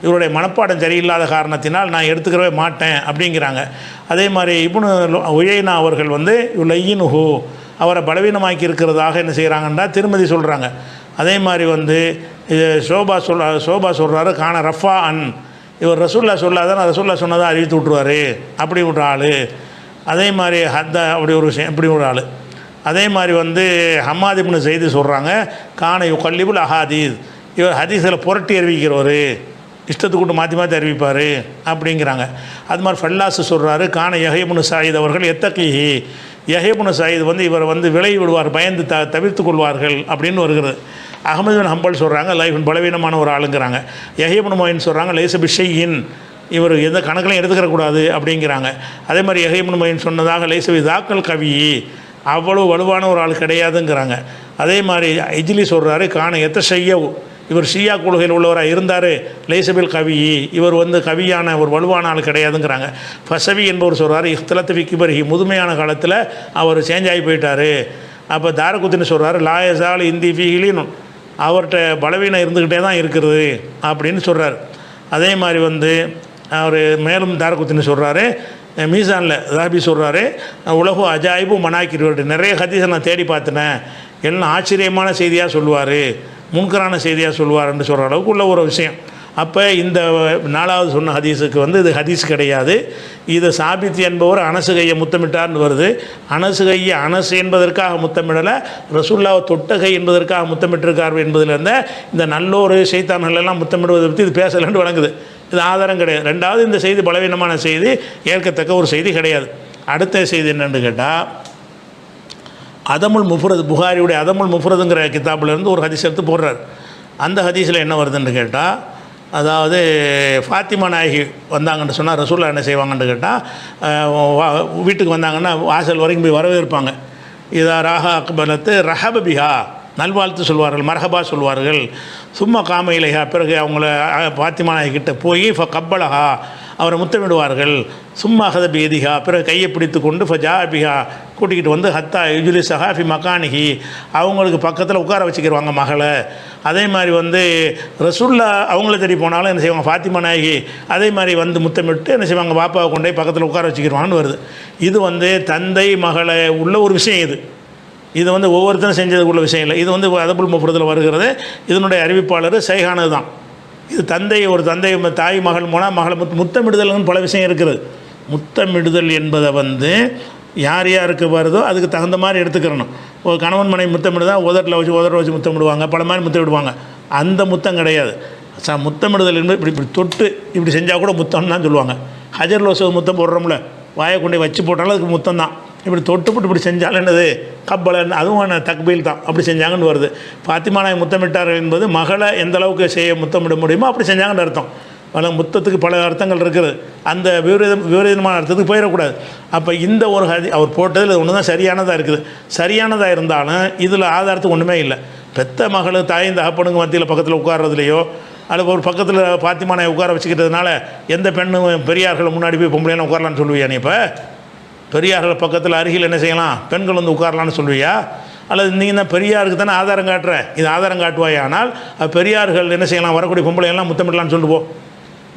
இவருடைய மனப்பாடம் சரியில்லாத காரணத்தினால் நான் எடுத்துக்கிறவே மாட்டேன் அப்படிங்கிறாங்க. அதே மாதிரி இப்னு உயைனா அவர்கள் வந்து லையினுஹு, அவரை பலவீனமாக்கி இருக்கிறதாக என்ன செய்கிறாங்கன்னா திருமதி சொல்கிறாங்க. அதே மாதிரி வந்து சோபா சொல்கிறாரு காண ரஃபா அன், இவர் ரசூல்லா சொல்லாதான் ரசூல்லா சொன்னதாக அறிவித்து விட்ருவார், அப்படி ஒரு ஆள். அதே மாதிரி ஹத்தா அப்படி ஒரு விஷயம், இப்படி ஒரு ஆள். அதே மாதிரி வந்து ஹம்மாத் இப்னு ஸைத் சொல்கிறாங்க கான யுகல்லிபுல் அஹாதீஸ், இவர் ஹதீஸில் புரட்டி அறிவிக்கிறவர், இஷ்டத்துக்கு மாற்றி மாற்றி அறிவிப்பார் அப்படிங்கிறாங்க. அது மாதிரி ஃபல்லாஸ் சொல்கிறாரு கான யஹ்யா இப்னு ஸஈத் அவர்கள் எத்தகீஹி, யஹ்யா இப்னு ஸஈத் வந்து இவர் வந்து விலகி விடுவார், பயந்து தவிர்த்து கொள்வார்கள் அப்படின்னு வருகிறது. அஹ்மது பின் ஹம்பல் சொல்கிறாங்க லைஃபின் பலவீனமான ஒரு ஆளுங்கிறாங்க. யஹ்யா இப்னு மொயின் சொல்கிறாங்க லைஸ பிஷையின், இவர் எந்த கணக்கிலையும் எடுத்துக்கிறக்கூடாது அப்படிங்கிறாங்க. அதே மாதிரி யஹ்யா இப்னு மொயின் சொன்னதாக லைஸ விதாக்கல் கவி, அவ்வளோ வலுவான ஒரு ஆள் கிடையாதுங்கிறாங்க. அதே மாதிரி இஜ்லி சொல்கிறாரு காண எத்த ஷையவ், இவர் ஷியா கொள்கையில் உள்ளவராக இருந்தார், லைசபில் கவி, இவர் வந்து கவியான ஒரு வலுவான ஆள் கிடையாதுங்கிறாங்க. ஃபசவி என்பவர் சொல்கிறார் இஃப்தலத்து ஃபிக்கிபர்ஹி, முதுமையான காலத்தில் அவர் சேஞ்ச் ஆகி போயிட்டார். அப்போ தாரகுத்தின்னு சொல்கிறாரு லாயசால் இந்தி ஃபீலின்னு, அவர்கிட்ட பலவீனம் இருந்துக்கிட்டே தான் இருக்கிறது அப்படின்னு சொல்கிறார். அதே மாதிரி வந்து அவர் மேலும் தாரகுத்தின்னு சொல்கிறாரு மீசானில் தாபி சொல்கிறாரு உலகு அஜாயிபு மனாக்கிடுவார், நிறைய ஹதீஸை நான் தேடி பார்த்தினேன், எல்லாம் ஆச்சரியமான செய்தியாக சொல்லுவார், முன்கரான செய்தியாக சொல்லுவார்ன்னு சொல்கிற அளவுக்கு உள்ள ஒரு விஷயம். அப்போ இந்த 4வது சொன்ன ஹதீஸுக்கு வந்து இது ஹதீஸ் கிடையாது. இது சாபித் என்பவர் அனசு கையை முத்தமிட்டார்னு வருது. அனசு கையை அனசு என்பதற்காக முத்தமிடலை, ரசூல்லாவை தொட்டகை என்பதற்காக முத்தமிட்டிருக்கார் என்பதிலிருந்து இந்த நல்லோரு சைத்தான்கள் எல்லாம் முத்தமிடுவதை பற்றி இது பேசலன்னு வழங்குது. இது ஆதாரம் கிடையாது. 2வது இந்த செய்தி பலவீனமான செய்தி, ஏற்கத்தக்க ஒரு செய்தி கிடையாது. அடுத்த செய்தி என்னென்னு கேட்டால் அதமுல் முஃப்ரத், புகாரியுடைய அதமுல் முஃப்ரதுங்கிற கிதாபிலேருந்து ஒரு ஹதீஸ் எடுத்து போடுறார். அந்த ஹதீஸில் என்ன வருதுன்னு கேட்டால், அதாவது ஃபாத்திமா நாயகி வந்தாங்கன்னு சொன்னால் ரசூல்லா என்ன செய்வாங்கன்னு கேட்டால், வீட்டுக்கு வந்தாங்கன்னா வாசல் வரைக்கும் போய் வரவேற்பாங்க. இதா ராஹா அக்பலத்து ரஹப பிஹா, நல்வாழ்த்து சொல்வார்கள், மரஹபா சொல்வார்கள். சும்மா காம இலைஹா, பிறகு அவங்கள ஃபாத்திமா நாயகிட்ட போய் கப்பலஹா, அவரை முத்தமிடுவார்கள். சும்மா ஹதபி எதிஹா, பிறகு கையை பிடித்து கொண்டு ஃபஜா பிஹா, கூட்டிக்கிட்டு வந்து ஹத்தா யுஜுலி சஹாஃபி மகானிஹி, அவங்களுக்கு பக்கத்தில் உட்கார வச்சுக்கிடுவாங்க மகளை. அதே மாதிரி வந்து ரசூல்லா அவங்கள தேடி போனாலும் என்ன செய்வாங்க, ஃபாத்திமா நாயகி அதே மாதிரி வந்து முத்தமிட்டு என்ன செய்வாங்க, பாப்பாவை கொண்டே பக்கத்தில் உட்கார வச்சுக்கிடுவாங்கன்னு வருது. இது வந்து தந்தை மகளை உள்ள ஒரு விஷயம். இது வந்து ஒவ்வொருத்தரும் செஞ்சதுக்குள்ள விஷயம் இல்லை. இது வந்து அதபுல் முஃப்ரதில் வருகிறது. இதனுடைய அறிவிப்பாளர் சைஹானது தான். இது ஒரு தந்தை தாய் மகள் போனால் மகளை முத்தமிடுதல்னு பல விஷயம் இருக்குது. முத்தமிடுதல் என்பதை வந்து யார் யாருக்கு வருதோ அதுக்கு தகுந்த மாதிரி எடுத்துக்கிறணும். ஒரு கணவன் மனைவி முத்தமிடுதான் உதட்டில் வச்சு முத்தமிடுவாங்க, பல மாதிரி முத்தமிடுவாங்க. அந்த முத்தம் கிடையாது. முத்தமிடுதல் என்பது இப்படி தொட்டு இப்படி செஞ்சால் கூட முத்தம்னு தான் சொல்லுவாங்க. ஹஜர் லோச முத்தம் போடுறோம்ல, வாயை கொண்டு வச்சு போட்டாலும் அதுக்கு முத்தம் தான். இப்படி தொட்டுப்பட்டு இப்படி செஞ்சாலும் என்னது கப்பலன், அதுவும் தக்பீல் தான். அப்படி செஞ்சாங்கன்னு வருது. ஃபாத்திமா நாயகி முத்தமிட்டார்கள் என்பது மகளை எந்த அளவுக்கு முத்தமிட முடியுமோ அப்படி செஞ்சாங்கன்னு அர்த்தம். முத்தத்துக்கு பல அர்த்தங்கள் இருக்குது. அந்த விபரீதமான அர்த்தத்துக்கு போயிடக்கூடாது. அப்போ இந்த ஒரு அவர் போட்டதில் ஒன்று தான் சரியானதாக இருக்குது. சரியானதாக இருந்தாலும் இதில் ஆதாரத்துக்கு ஒன்றுமே இல்லை. பெத்த மகள் தாய் தகப்பனுங்க மத்தியில் பக்கத்தில் உட்கார்றதுலையோ அல்லது ஒரு பக்கத்தில் ஃபாத்திமா நாயகி உட்கார வச்சுக்கிறதுனால எந்த பெண்ணும் பெரியார்கள் முன்னாடி போய் பொம்பளையான உட்காரலான்னு சொல்லுவியா? நீ இப்போ பெரியார்கள் பக்கத்தில் அருகில் என்ன செய்யலாம், பெண்கள் வந்து உட்காரலான்னு சொல்லுவியா? அல்லது நீங்கள் தான் பெரியாருக்கு தானே ஆதாரம் காட்டுற, இது ஆதாரம் காட்டுவாய். ஆனால் பெரியார்கள் என்ன செய்யலாம், வரக்கூடிய பொம்பளையெல்லாம் முத்தமிடலான்னு சொல்லுவோம்.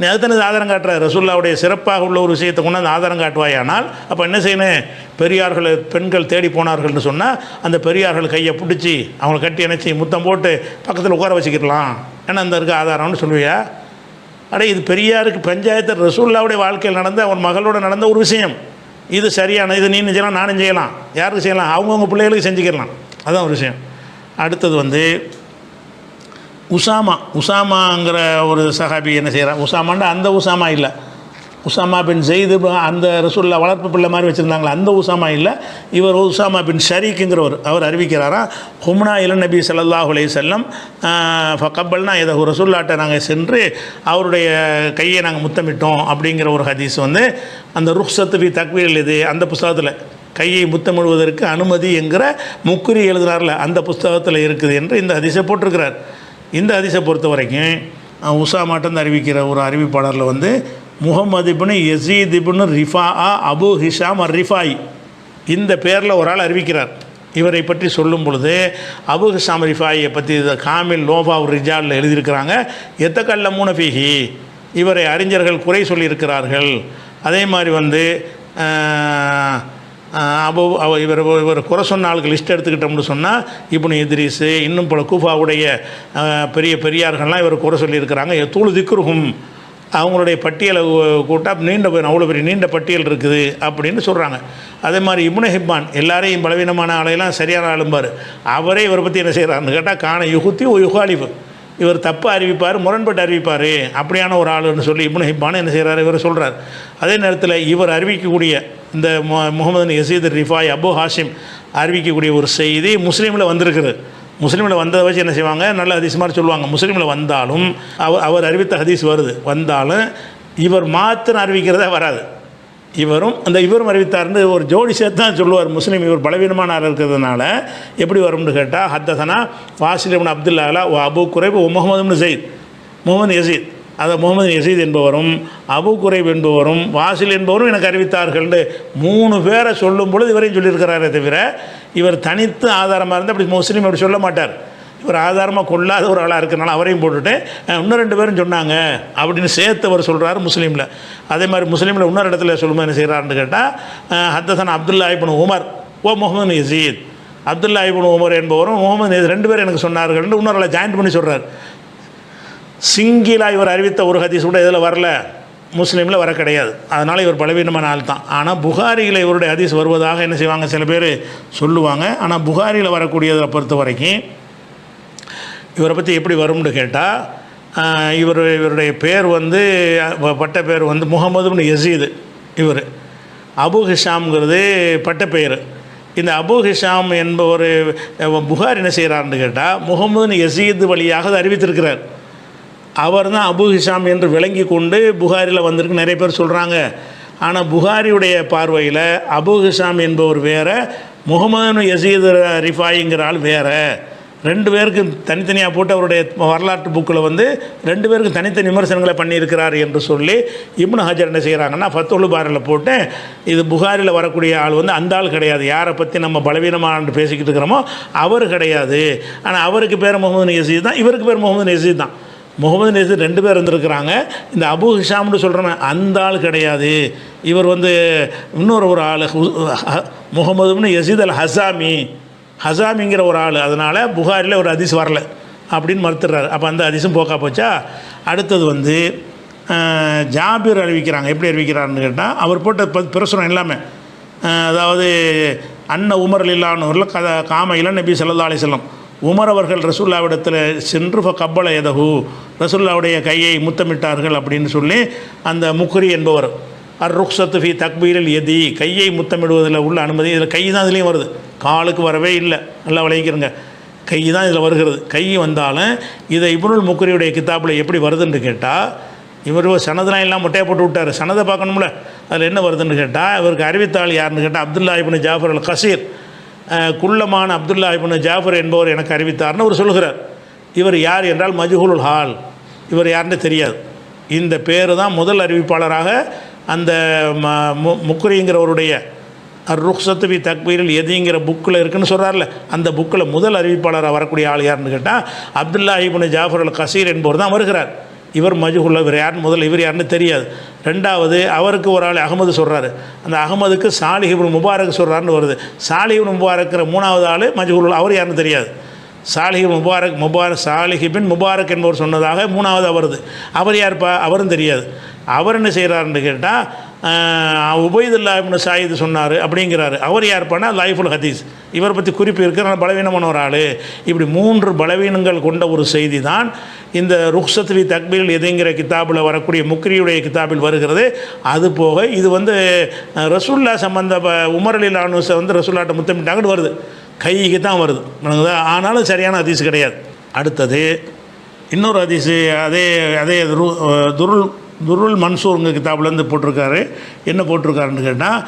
நீ அதுதானே ஆதாரம் காட்டுற. ரசூல்லாவுடைய சிறப்பாக உள்ள ஒரு விஷயத்தை கொண்டு அந்த ஆதாரம் காட்டுவாய். ஆனால் அப்போ என்ன செய்யணும், பெரியார்கள் பெண்கள் தேடி போனார்கள்னு சொன்னால் அந்த பெரியார்கள் கையை பிடிச்சி அவங்களை கட்டி இணைச்சி முத்தம் போட்டு பக்கத்தில் உட்கார வச்சுக்கிடலாம். ஏன்னா அந்த இருக்க ஆதாரம்னு சொல்லுவியா? அட இது பெரியாருக்கு பஞ்சாயத்து ரசூலுல்லாவுடைய வாழ்க்கையில் நடந்த அவன் மகளோட நடந்த ஒரு விஷயம். இது சரியான, இது நீ செய்யலாம், நானும் செய்யலாம், யாருக்கு செய்யலாம், அவங்கவுங்க பிள்ளைகளுக்கு செஞ்சுக்கிடலாம். அதுதான் ஒரு விஷயம். அடுத்தது வந்து உசாமாங்கிற ஒரு சஹாபி என்ன செய்கிறான். உசாமாண்டா அந்த உசாமா இல்லை, உசாமா பின் ஜெயிது அந்த ரசூல்லா வளர்ப்பு பிள்ளை மாதிரி வச்சுருந்தாங்களே அந்த உசாமா இல்லை. இவர் உசாமா பின் ஷரீக்குங்கிறவர். அவர் அறிவிக்கிறாரா, ஹும்னா இளன் நபி ஸல்லல்லாஹு அலைஹி வஸல்லம் ஃபகப்பல்னா இதை ரசூல்லாட்ட நாங்கள் சென்று அவருடைய கையை நாங்கள் முத்தமிட்டோம் அப்படிங்கிற ஒரு ஹதீஸ் வந்து அந்த ருக்ஸத்து ஃபி தக்பீர் இது அந்த புஸ்தகத்தில் கையை முத்தமிடுவதற்கு அனுமதி என்கிற முக்குரி எழுதுனார்ல அந்த புஸ்தகத்தில் இருக்குது என்று இந்த ஹதீஸை போட்டிருக்கிறார். இந்த ஹதீஸை பொறுத்த வரைக்கும் உசாமாட்டம் அறிவிக்கிற ஒரு அறிவிப்பாளரில் வந்து முகமது இப்னு யஸீத் இப்னு ரிஃபா அபு ஹிஷாம் அர் ரிஃபாய் இந்த பேரில் ஒரு ஆள் அறிவிக்கிறார். இவரை பற்றி சொல்லும் பொழுது அபு ஹிஷாம் ரிஃபாயை பற்றி காமில் லோபா ரிஜாலில் எழுதியிருக்கிறாங்க. எத்தக்கல்ல மூனஃபிஹி இவரை அறிஞர்கள் குறை சொல்லியிருக்கிறார்கள். அதே மாதிரி வந்து இவர் குறை சொன்ன ஆளுக்கு லிஸ்ட் எடுத்துக்கிட்டோம்னு சொன்னால் இப்னு இத்ரீஸு இன்னும் பல கூஃபாவுடைய பெரிய பெரியார்கள்லாம் இவர் குறை சொல்லியிருக்கிறாங்க. தூளு திக்ருஹும் அவங்களுடைய பட்டியலை கூட்டால் நீண்ட அவ்வளோ பெரிய நீண்ட பட்டியல் இருக்குது அப்படின்னு சொல்கிறாங்க. அதே மாதிரி இப்னு ஹிப்பான் எல்லாரையும் பலவீனமான ஆளையெல்லாம் சரியான ஆளும்பார். அவரே இவரை பற்றி என்ன செய்கிறாருன்னு கேட்டால் காண யுகுத்தி ஓ யுகாலிஃபு இவர் தப்பு அறிவிப்பார், முரண்பட்டு அறிவிப்பார், அப்படியான ஒரு ஆளுன்னு சொல்லி இப்னு ஹிப்பான் என்ன செய்கிறார் இவர் சொல்கிறார். அதே நேரத்தில் இவர் அறிவிக்கக்கூடிய இந்த முகமது யஸீத் ரிஃபாய் அபு ஹாஷிம் அறிவிக்கக்கூடிய ஒரு செய்தி முஸ்லீமில் வந்திருக்குது. முஸ்லீமில் வந்ததை வச்சு என்ன செய்வாங்க, நல்ல ஹதீஸ் மாதிரி சொல்லுவாங்க. முஸ்லீமில் வந்தாலும் அவர் அறிவித்த ஹதீஸ் வருது, வந்தாலும் இவர் மாத்திரம் அறிவிக்கிறதா வராது. இவரும் அறிவித்தார்னு ஒரு ஜோடி சேர்த்து தான் சொல்லுவார். முஸ்லீம் இவர் பலவீனமான ஆள் இருக்கிறதுனால எப்படி வரும்னு கேட்டால் ஹத்தசனா வாசில் இப்னு அப்துல்லாஹ் ஓ அபு குரைப் ஓ முகமது இப்னு ஸைத் முகமது யஸீத் அதை முகமது யஸீத் என்பவரும் அபு குரைப் என்பவரும் வாசில் என்பவரும் எனக்கு அறிவித்தார்கள்னு 3 பேரை சொல்லும் பொழுது இவரையும் சொல்லியிருக்கிறாரே தவிர இவர் தனித்து ஆதாரமாக இருந்தால் அப்படி முஸ்லீம் அப்படி சொல்ல மாட்டார். இவர் ஆதாரமாக கொள்ளாத ஒரு ஆளாக இருக்கிறனால அவரையும் போட்டுட்டு இன்னும் 2 பேரும் சொன்னாங்க அப்படின்னு சேர்த்து அவர் சொல்கிறார் முஸ்லீமில். அதே மாதிரி முஸ்லீமில் இன்னொரு இடத்துல சொல்லும்போது என்ன செய்கிறாருன்னு கேட்டால் ஹத்தசன் அப்துல்லா இப்னு உமர் ஓ முகமது யஸீத் அப்துல்லா இப்னு உமர் என்பவரும் முகமது யஸீத் 2 பேர் எனக்கு சொன்னார்கள் இன்னொரு ஆளை ஜாயின்ட் பண்ணி சொல்கிறார். சிங்கிளாக இவர் அறிவித்த ஒரு ஹதீஸ் கூட இதில் வரல, முஸ்லீமில் வர கிடையாது. அதனால் இவர் பலவீனமான ஆள் தான். ஆனால் புகாரியில் இவருடைய ஹதீஸ் வருவதாக என்ன செய்வாங்க சில பேர் சொல்லுவாங்க. ஆனால் புகாரியில் வரக்கூடியதை பொறுத்த வரைக்கும் இவரை பற்றி எப்படி வரும்னு கேட்டால் இவருடைய பேர் வந்து பட்ட பேர் வந்து முகமது இப்னு யஸீது. இவர் அபு ஹிஷாம்ங்கிறது பட்ட பெயர். இந்த அபு ஹிஷாம் என்பவர் புகார் என்ன செய்கிறார்னு கேட்டால் முகமது யஸீது வழியாக அறிவித்திருக்கிறார். அவர் தான் அபு ஹிஷாம் என்று விளங்கி கொண்டு புகாரில் வந்திருக்கு நிறைய பேர் சொல்கிறாங்க. ஆனால் புகாரியுடைய பார்வையில் அபு ஹிஷாம் என்பவர் வேறு, முகமது யஸீத் ரிஃபாயிங்கிற ஆள் வேறு. 2 பேருக்கு தனித்தனியாக போட்டு அவருடைய வரலாற்று புக்கில் வந்து 2 பேருக்கு தனித்தனி விமர்சனங்களை பண்ணியிருக்கிறார் என்று சொல்லி இப்னு ஹஜர் என்ன செய்கிறாங்கன்னா ஃபத்துல் பாரில் போட்டு இது புகாரில் வரக்கூடிய ஆள் வந்து அந்த ஆள் கிடையாது, யாரை பற்றி நம்ம பலவீனமான பேசிக்கிட்டு இருக்கிறோமோ அவர் கிடையாது. ஆனால் அவருக்கு பேர் முகமது யஸீத் தான், இவருக்கு பேர் முகமது யஸீத் தான். முகமது யஸீத் 2 பேர் இருந்திருக்கிறாங்க. இந்த அபு ஹிஷாம்னு சொல்கிறேன் அந்த ஆள் கிடையாது. இவர் வந்து இன்னொரு ஒரு ஆள் முகமது இப்னு யஸீத் அல் ஹசாமிங்கிற ஒரு ஆள். அதனால் புகாரில் ஒரு ஹதீஸ் வரல அப்படின்னு மறுத்துடுறாரு. அப்போ அந்த ஹதீஸும் போக்கா போச்சா. அடுத்தது வந்து ஜாபிர் அறிவிக்கிறாங்க. எப்படி அறிவிக்கிறாருன்னு கேட்டால் அவர் போட்ட பிரசுரம் எல்லாமே அதாவது உமர் இல்லானூரில் காம இளன் நபி ஸல்லல்லாஹு அலைஹி வஸல்லம் உமர் அவர்கள் ரசூல்லாவிடத்தில் சென்று கப்பல எதகு ரசூல்லாவுடைய கையை முத்தமிட்டார்கள் அப்படின்னு சொல்லி அந்த முக்ரி என்பவர் ருக்ஸத்து ஃபி தக்பீரில் எதி கையை முத்தமிடுவதில் உள்ள அனுமதி. இதில் கை தான் இதுலேயும் வருது, காலுக்கு வரவே இல்லை. நல்லா விளைவிக்கிறங்க, கை தான் இதில் வருகிறது. கை வந்தாலும் இதை இப்னுல் முக்ரியுடைய கிதாபில் எப்படி வருதுன்னு கேட்டால் இவர் சனதெலாம் எல்லாம் மொட்டையை போட்டு விட்டார். சனதை பார்க்கணும்ல, அதில் என்ன வருதுன்னு கேட்டால் இவருக்கு அறிவித்தாள் யாருன்னு கேட்டால் அப்துல்லா இப்னு ஜாஃபர் அல் கசீர் குள்ளமான அப்துல்லா இப்னு ஜாஃபர் என்பவர் எனக்கு அறிவித்தார்னு அவர் சொல்கிறார். இவர் யார் என்றால் மஜ்ஹூலுல் ஹால், இவர் யாருன்னு தெரியாது. இந்த பேர் தான் முதல் அறிவிப்பாளராக அந்த முக்ரிங்கிறவருடைய ருக்ஸத்து ஃபி தக்பீரில் எதிங்கிற புக்கில் இருக்குன்னு சொல்கிறார்ல, அந்த புக்கில் முதல் அறிவிப்பாளராக வரக்கூடிய ஆள் யாருன்னு கேட்டால் அப்துல்லா இப்னு ஜாஃபர் அல் கசீர் என்பவர் தான் வருகிறார். இவர் மஜ்ஹூல், இவர் யாருன்னு முதல்ல இவர் யாருன்னு தெரியாது. 2வது அவருக்கு ஒரு ஆள் அகமது சொல்கிறாரு, அந்த அகமதுக்கு சாலிஹ் இப்னு முபாரக் சொல்கிறாருன்னு வருது. சாலிஹ் இப்னு முபாரக்கிற 3வது ஆள் மஜ்ஹூல், அவர் யாருன்னு தெரியாது. சாலிஹ் முபாரக் சாலிஹ் பின் முபாரக் என்பவர் சொன்னதாக மூணாவது வருது. அவர் யார்ப்பா? அவரும் தெரியாது. அவர் என்ன செய்கிறாருன்னு கேட்டால் உபைதுல்லா இப்னு சாயித் சொன்னார் அப்படிங்கிறாரு. அவர் யார்ப்பானா லைஃபுல் ஹதீஸ், இவரை பற்றி குறிப்பு இருக்கிற பலவீனமான ஒரு ஆள். இப்படி 3 பலவீனங்கள் கொண்ட ஒரு செய்தி தான் இந்த ருக்ஸத் வி தக்பீல் எதுங்கிற கிதாபில் வரக்கூடிய முக்ரியுடைய கிதாபில் வருகிறது. அது போக இது வந்து ரசூல்லா சம்பந்த உமர் அலிலானுஸை வந்து ரசூல்லாட்ட முத்தமிட்டாங்கன்னு வருது, கைக்கு தான் வருது. ஆனாலும் சரியான ஹதீஸ் கிடையாது. அடுத்தது இன்னொரு ஹதீஸு அதே துருல் மன்சூருங்க கிதாப்லேருந்து போட்டிருக்காரு. என்ன போட்டிருக்காருன்னு கேட்டால்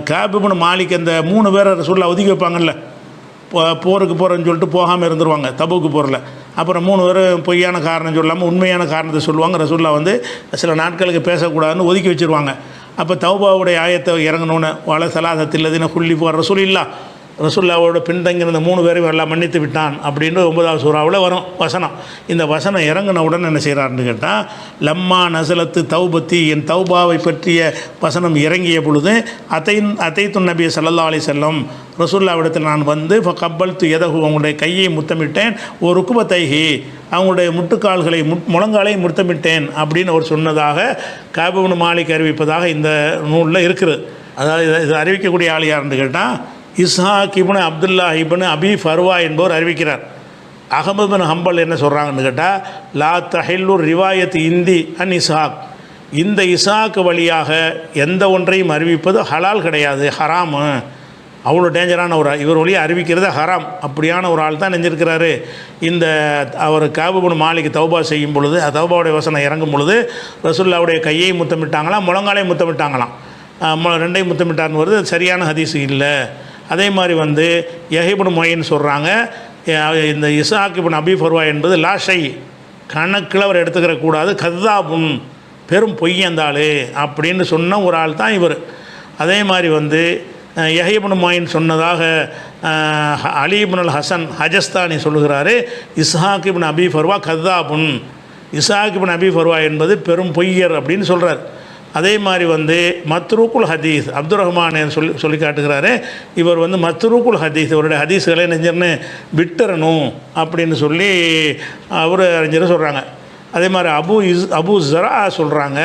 காப் இப்னு மாலிக் அந்த 3 பேரை ரசூலுல்லாஹ் ஒதுக்கி வைப்பாங்கல்ல, போருக்கு போகிறேன்னு சொல்லிட்டு போகாமல் இருந்துருவாங்க தபூக்கு போரில். அப்புறம் 3 பேர் பொய்யான காரணம் சொல்லாமல் உண்மையான காரணத்தை சொல்லுவாங்க. ரசூலுல்லாஹ் வந்து சில நாட்களுக்கு பேசக்கூடாதுன்னு ஒதுக்கி வச்சுருவாங்க. அப்போ தௌபாவுடைய ஆயத்தை இறங்கணுன்னு வள சலாசத்தில்லதின குள்ளி போகிற ரசூல் இல்லா ரசூலுல்லாவோட பின்தங்கியிருந்த 3 பேரையும் எல்லாம் மன்னித்து விட்டான் அப்படின்னு 9வது சூறாவில் வரும் வசனம். இந்த வசனம் இறங்கின உடனே என்ன செய்கிறாருன்னு கேட்டால் லம்மா நசலத்து தௌபத்தி, என் தௌபாவை பற்றிய வசனம் இறங்கிய பொழுது அத்தைத்து நபி ஸல்லல்லாஹு அலைஹி வஸல்லம் ரசூலுல்லாவிடத்தில் நான் வந்து கப்பல்த்து எதகு, அவங்களுடைய கையை முத்தமிட்டேன், ஒரு ருக்குபத்தைஹி, அவங்களுடைய முட்டுக்கால்களை முழங்காலை முத்தமிட்டேன் அப்படின்னு அவர் சொன்னதாக காப் இப்னு மாலிக் அறிவிப்பதாக இந்த நூலில் இருக்குது. அதாவது இது அறிவிக்கக்கூடிய ஆள் யாருன்னு கேட்டால் இஸ்ஹாக் இப்னு அப்துல்லா இப்னு அபி ஃபர்வா என்பவர் அறிவிக்கிறார். அஹமது பின் ஹம்பல் என்ன சொல்கிறாங்கன்னு கேட்டால் லா தஹில்லு ரிவாயத் இந்தி அன் இஸ்ஹாக், இந்த இஸ்ஹாக் வழியாக எந்த ஒன்றையும் அறிவிப்பது ஹலால் கிடையாது, ஹராமு. அவ்வளோ டேஞ்சரான ஒரு இவர் வழியாக அறிவிக்கிறது ஹராம். அப்படியான ஒரு ஆள் தான் நெஞ்சிருக்கிறாரு. இந்த அவர் காப் இப்னு மாலிக் தௌபா செய்யும் பொழுது, தௌபாவுடைய வசனம் இறங்கும் பொழுது ரசூலுல்லாவுடைய கையை முத்தமிட்டாங்களாம், முழங்காலை முத்தமிட்டாங்களாம், 2ஐயும் முத்தமிட்டார்னு வருது. சரியான ஹதீஸ் இல்லை. அதே மாதிரி வந்து யஹ்யா மொயின் சொல்கிறாங்க, இந்த இஸ்ஹாக் இப்னு அபி ஃபர்வா என்பது லாஷை, கணக்கில் அவர் எடுத்துக்கிற கூடாது, கத்தாபுன், பெரும் பொய்யந்தாள் அப்படின்னு சொன்ன ஒரு ஆள் தான் இவர். அதே மாதிரி வந்து யஹ்யா மொயின் சொன்னதாக அலி இப்னுல் ஹசன் ஹஜஸ்தானி சொல்லுகிறாரு, இஸ்ஹாக் இப்னு அபி ஃபர்வா கத்தாபுன், இஸ்ஹாக் இப்னு அபி ஃபர்வா என்பது பெரும் பொய்யர் அப்படின்னு சொல்கிறார். அதே மாதிரி வந்து மத்ரூக்குல் ஹதீஸ் அப்துல் ரஹ்மான் சொல்லி காட்டுகிறாரு. இவர் வந்து மத்ரூக்குல் ஹதீஸ், இவருடைய ஹதீஸ்களை நெஞ்சர்னு விட்டுறணும் அப்படின்னு சொல்லி அவர் அறிஞர் சொல்கிறாங்க. அதே மாதிரி அபு ஜரா சொல்கிறாங்க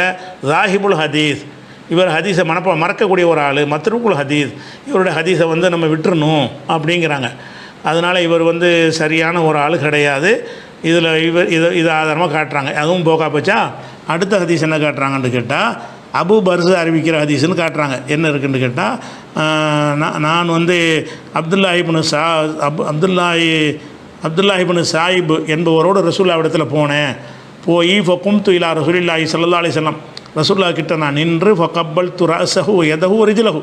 ராஹிபுல் ஹதீஸ், இவர் ஹதீஸை மறக்கக்கூடிய ஒரு ஆள், மத்ரூக்குல் ஹதீஸ், இவருடைய ஹதீஸை வந்து நம்ம விட்டுறணும் அப்படிங்கிறாங்க. அதனால் இவர் வந்து சரியான ஒரு ஆள் கிடையாது. இதில் இதை ஆதாரமாக காட்டுறாங்க. அதுவும் போகா போச்சா. அடுத்த ஹதீஸ் என்ன காட்டுறாங்கன்னு கேட்டால் அபு பர்ஸு அறிவிக்கிற ஹதீஸ்னு காட்டுறாங்க. என்ன இருக்குன்னு கேட்டால் நான் வந்து அப்துல்லா இப்னு சாயிப் என்பவரோடு ரசூலுல்லாஹ் இடத்துல போனேன். போய் ஃபகும்து இலா ரசூலில்லாஹி ஸல்லல்லாஹு அலைஹி வஸல்லம், ரசூலுல்லாஹ் கிட்ட நான் நின்று ஃபகப்பல்து ரஸஹு யதஹு ரிஜ்லஹு,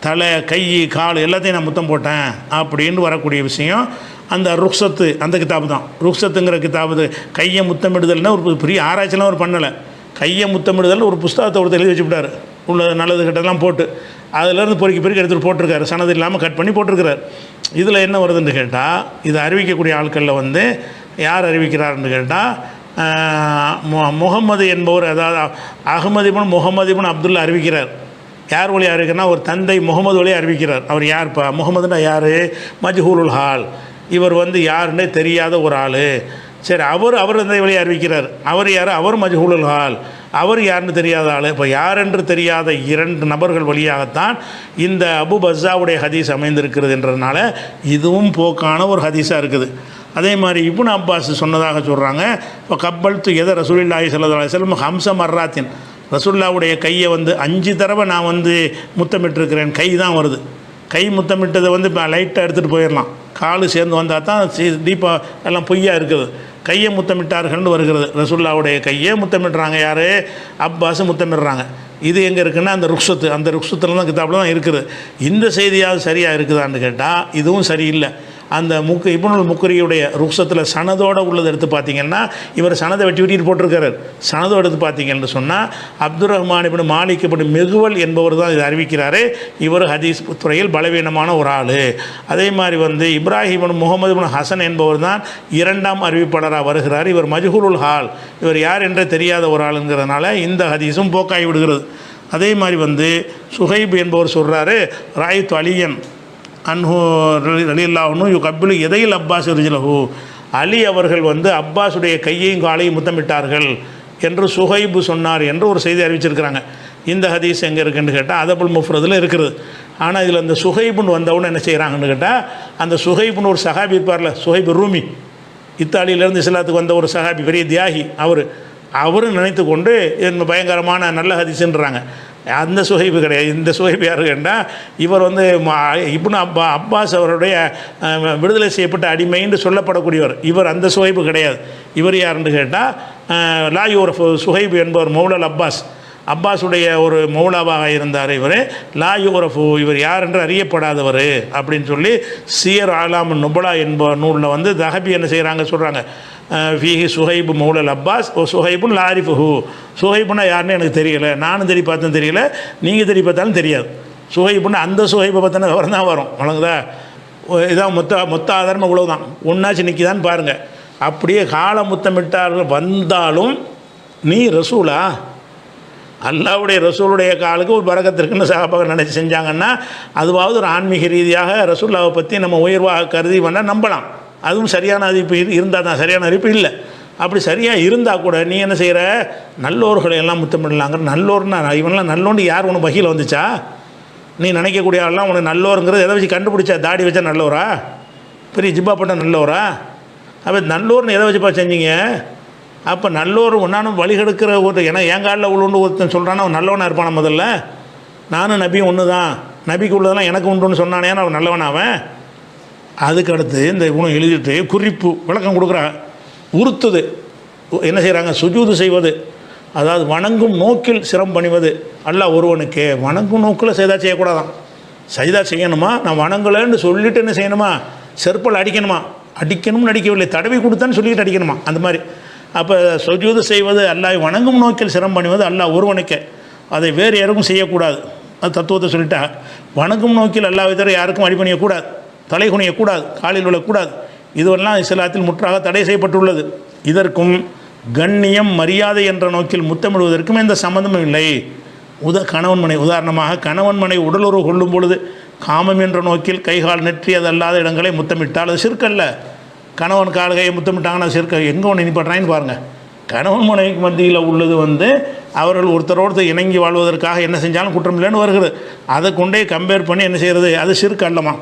தலை கை கால் எல்லாத்தையும் நான் முத்தம் போட்டேன் அப்படின்னு வரக்கூடிய விஷயம் அந்த ருக்ஸத்து அந்த கிதாபு தான். ருக்ஸத்துங்கிற கிதாபு கையை முத்தமிடுதல்னால் ஒரு பெரிய ஆராய்ச்சிலாம் அவர் பண்ணலை. கையை முத்தமிடுதல் ஒரு புஸ்தகத்தை ஒருத்தர் எழுதி வச்சுவிட்டார், உள்ள நல்லது கிட்டலாம் போட்டு அதிலேருந்து பொறுக்கி எடுத்துகிட்டு போட்டிருக்காரு, சனது இல்லாமல் கட் பண்ணி போட்டிருக்கிறார். இதில் என்ன வருதுன்னு கேட்டால் இது அறிவிக்கக்கூடிய ஆட்களில் வந்து யார் அறிவிக்கிறாருன்னு கேட்டால் முகமது என்பவர், அதாவது அஹ்மது இப்னு முகமது இப்னு அப்துல்லா அறிவிக்கிறார். யார் வழியாக அறிவிக்கிறனா ஒரு தந்தை முகமது வழியாக அறிவிக்கிறார். அவர் யார்ப்பா? முகமதுன்னா யார்? மஜ்ஹூலுல் ஹால், இவர் வந்து யாருன்னே தெரியாத ஒரு ஆள். சரி, அவர் தந்தை வழியாக அறிவிக்கிறார். அவர் யார்? அவர் மஜ்ஹூலுல் ஹால், அவர் யாருன்னு தெரியாத ஆள். இப்போ யார் என்று தெரியாத 2 நபர்கள் வழியாகத்தான் இந்த அபு பஸ்ஸாவுடைய ஹதீஸ் அமைந்திருக்கிறது என்றதுனால இதுவும் போக்கான ஒரு ஹதீஸாக இருக்குது. அதே மாதிரி இப்னு அப்பாஸ் சொன்னதாக சொல்கிறாங்க, இப்போ கப்பல்த்து எதை ரசூலுல்லாஹி ஸல்லல்லாஹு அலைஹி வஸல்லம் ஹம்ஸ மர்ராத்தின், ரசூலுல்லாவுடைய கையை வந்து 5 தடவை நான் வந்து முத்தமிட்டிருக்கிறேன். கை தான் வருது. கை முத்தமிட்டதை வந்து இப்போ லைட்டாக எடுத்துகிட்டு போயிடலாம், காலு சேர்ந்து வந்தால் தான் டீப்பாக எல்லாம் பொய்யா இருக்குது. கையை முத்தமிட்டார்கள்னு வருகிறது. ரசூலுல்லாவுடைய கையை முத்தமிடுறாங்க யார்? அப்பாஸ் முத்தமிடுறாங்க. இது எங்கே இருக்குன்னா அந்த ருக்ஸத்தில் தான் கிதாபில் தான் இருக்குது. இந்த செய்தியாவது சரியாக இருக்குதான்னு கேட்டால் இதுவும் சரியில்லை. அந்த இப்னுல் முக்ரியுடைய ருக்ஸத்தில் சனதோடு உள்ளதை எடுத்து பார்த்திங்கன்னா இவர் சனதை வெட்டிட்டு போட்டிருக்காரு. சனதோடு எடுத்து பார்த்தீங்கன்னு சொன்னால் அப்துல் ரஹ்மான் இப்னு மாலிக் இப்னு மிகுவல் என்பவர் தான் இதை அறிவிக்கிறார். இவர் ஹதீஸ் துறையில் பலவீனமான ஒரு ஆள். அதே மாதிரி வந்து இப்ராஹிம் இப்னு முகமது இப்னு ஹசன் என்பவர் தான் 2ஆம் அறிவிப்பாளராக வருகிறார். இவர் மஜ்ஹூலுல் ஹால், இவர் யார் என்றே தெரியாத ஒரு ஆளுங்கிறதுனால இந்த ஹதீஸும் போக்காகி விடுகிறது. அதே மாதிரி வந்து சுஹைப் என்பவர் சொல்கிறாரு ராயித் அலியன் அன்ஹு ரலியல்லாஹு யு கப்பிலு எதையில் அப்பாஸ் ரிஜ்லஹு, அலி அவர்கள் வந்து அப்பாஸுடைய கையையும் காலையும் முத்தமிட்டார்கள் என்று சுஹைபு சொன்னார் என்று ஒரு செய்தி அறிவிச்சிருக்கிறாங்க. இந்த ஹதீஸ் எங்கே இருக்குன்னு கேட்டால் அதபுல் முஃப்ரதில் இருக்கிறது. ஆனால் இதில் அந்த சுஹைபுன்னு வந்தவுடனே என்ன செய்கிறாங்கன்னு கேட்டால், அந்த சுஹைபுன்னு ஒரு சஹாபி இருப்பார்ல, சுஹைபு ரூமி, இத்தாலியிலேருந்து இஸ்லாத்துக்கு வந்த ஒரு சஹாபி, பெரிய தியாகி, அவரும் நினைத்து கொண்டு பயங்கரமான நல்ல ஹதீஸ்ன்றாங்க. அந்த சுஹைபு கிடையாது. இந்த சுஹைபு யாரு கேட்டால், இவர் வந்து இப்னு அப்பாஸ் அவருடைய விடுதலை செய்யப்பட்ட அடிமைன்னு சொல்லப்படக்கூடியவர். இவர் அந்த சுஹைபு கிடையாது. இவர் யாருன்னு கேட்டால் லாயூரஃப் சுஹைபு என்பவர் மௌலல் அப்பாஸுடைய ஒரு மௌலாவாக இருந்தார். இவர் லாயூரஃபு, இவர் யார் என்று அறியப்படாதவர் அப்படின்னு சொல்லி சியர் ஆலாம் நுபலா என்பவர் நூலில் வந்து தஹபி என்ன செய்கிறாங்க சொல்கிறாங்க, ஃபீஹி சுஹைபு மௌலல் அப்பாஸ் ஓ சுஹைபுன் லாரிஃபுஹு. சுஹைபுன்னா யாருன்னு எனக்கு தெரியலை, நானும் தெரிய பார்த்தேன் தெரியல, நீங்கள் தெரிய பார்த்தாலும் தெரியாது. சுஹைபுன்னா அந்த சுஹைபை பற்றின விவரம் தான் வரும். வழங்குதா? இதான் மொத்த ஆதாரமாக இவ்வளவு தான். ஒன்றாச்சு நிற்கிதான்னு பாருங்கள். அப்படியே கால முத்தமிட்டார்கள் வந்தாலும் நீ ரசூலா, அல்லாவுடைய ரசூலுடைய காலுக்கு ஒரு பரக்கத்திற்குன்னு சஹாபாக்கள் நினச்சி செஞ்சாங்கன்னா, அதுவாவது ஒரு ஆன்மீக ரீதியாக ரசூல்லாவை பற்றி நம்ம உயர்வாக கருதி வேணால் நம்பலாம். அதுவும் சரியான அறிவிப்பு இருந்தால் தான். சரியான அறிவிப்பு இல்லை. அப்படி சரியாக இருந்தால் கூட நீ என்ன செய்கிற, நல்லோர்களை எல்லாம் முத்தமிடலாங்கிற. நல்லோர்னா இவனெல்லாம் நல்லோன்னு யார் உனக்கு வகையில் வந்துச்சா? நீ நினைக்கக்கூடிய ஆள்லாம் உனக்கு நல்லோருங்கிறது எதை வச்சு கண்டுபிடிச்சா? தாடி வச்சா நல்லோரா? பெரிய ஜிப்பா போட்டால் நல்லோரா? அப்போ நல்லோர்னு எதை வச்சுப்பா செஞ்சீங்க? அப்போ நல்லோர் ஒன்றானும் வழிகெடுக்கிற ஒரு, ஏன்னா என் காலில் உள்ளுண்டு ஒருத்தன் சொல்கிறான்னா அவன் நல்லவனாக இருப்பான. முதல்ல நானும் நபியும் ஒன்று தான், நபிக்கு உள்ளதெல்லாம் எனக்கு உண்டுன்னு சொன்னானே அவன் நல்லவனாவன். அதுக்கடுத்து இந்த குணம் எழுதிட்டு குறிப்பு விளக்கம் கொடுக்குறாங்க. உறுத்துது என்ன செய்கிறாங்க, சுஜூது செய்வது, அதாவது வணங்கும் நோக்கில் சிரம் பணிவது. அல்லாஹ் ஒருவனுக்கு வணங்கும் நோக்கில் செய்தா செய்யக்கூடாதான். செய்தா செய்யணுமா, நான் வணங்கலைன்னு சொல்லிட்டு என்ன செய்யணுமா, செருப்பல் அடிக்கணுமா, அடிக்கணும்னு அடிக்கவில்லை, தடவி கொடுத்தான்னு சொல்லிட்டு அடிக்கணுமா, அந்த மாதிரி. அப்போ சுஜூது செய்வது அல்லாஹ் வணங்கும் நோக்கில் சிரம் பண்ணுவது அல்லாஹ் ஒருவனுக்கு, அதை வேறு யாருக்கும் செய்யக்கூடாது. அது தத்துவத்தை சொல்லிட்டா, வணங்கும் நோக்கில் அல்லாஹ்வை தவிர யாருக்கும் அடிபணியக்கூடாது, தலை குனியக்கூடாது, காலில் விழக்கூடாது. இதுவெல்லாம் இஸ்லாத்தில் முற்றாக தடை செய்யப்பட்டுள்ளது. இதற்கும் கண்ணியம் மரியாதை என்ற நோக்கில் முத்தமிடுவதற்கும் எந்த சம்மந்தமும் இல்லை. கணவன் மனை, உதாரணமாக கணவன் மனை உடலுறவு கொள்ளும் பொழுது காமம் என்ற நோக்கில் கைகால் நெற்றி அது அல்லாத இடங்களை முத்தமிட்டால் அது சிற்கல்ல. கணவன் கால் கையை முத்தமிட்டாங்கன்னா சிற்க எங்கே ஒன்று இனிப்படுறான்னு பாருங்கள். கணவன் மனைவிக்கு மத்தியில் உள்ளது வந்து அவர்கள் ஒருத்தரோடு இணங்கி வாழ்வதற்காக என்ன செஞ்சாலும் குற்றம் இல்லைன்னு வருகிறது. அதை கொண்டே கம்பேர் பண்ணி என்ன செய்கிறது, அது சிறுக்கு அல்லமா.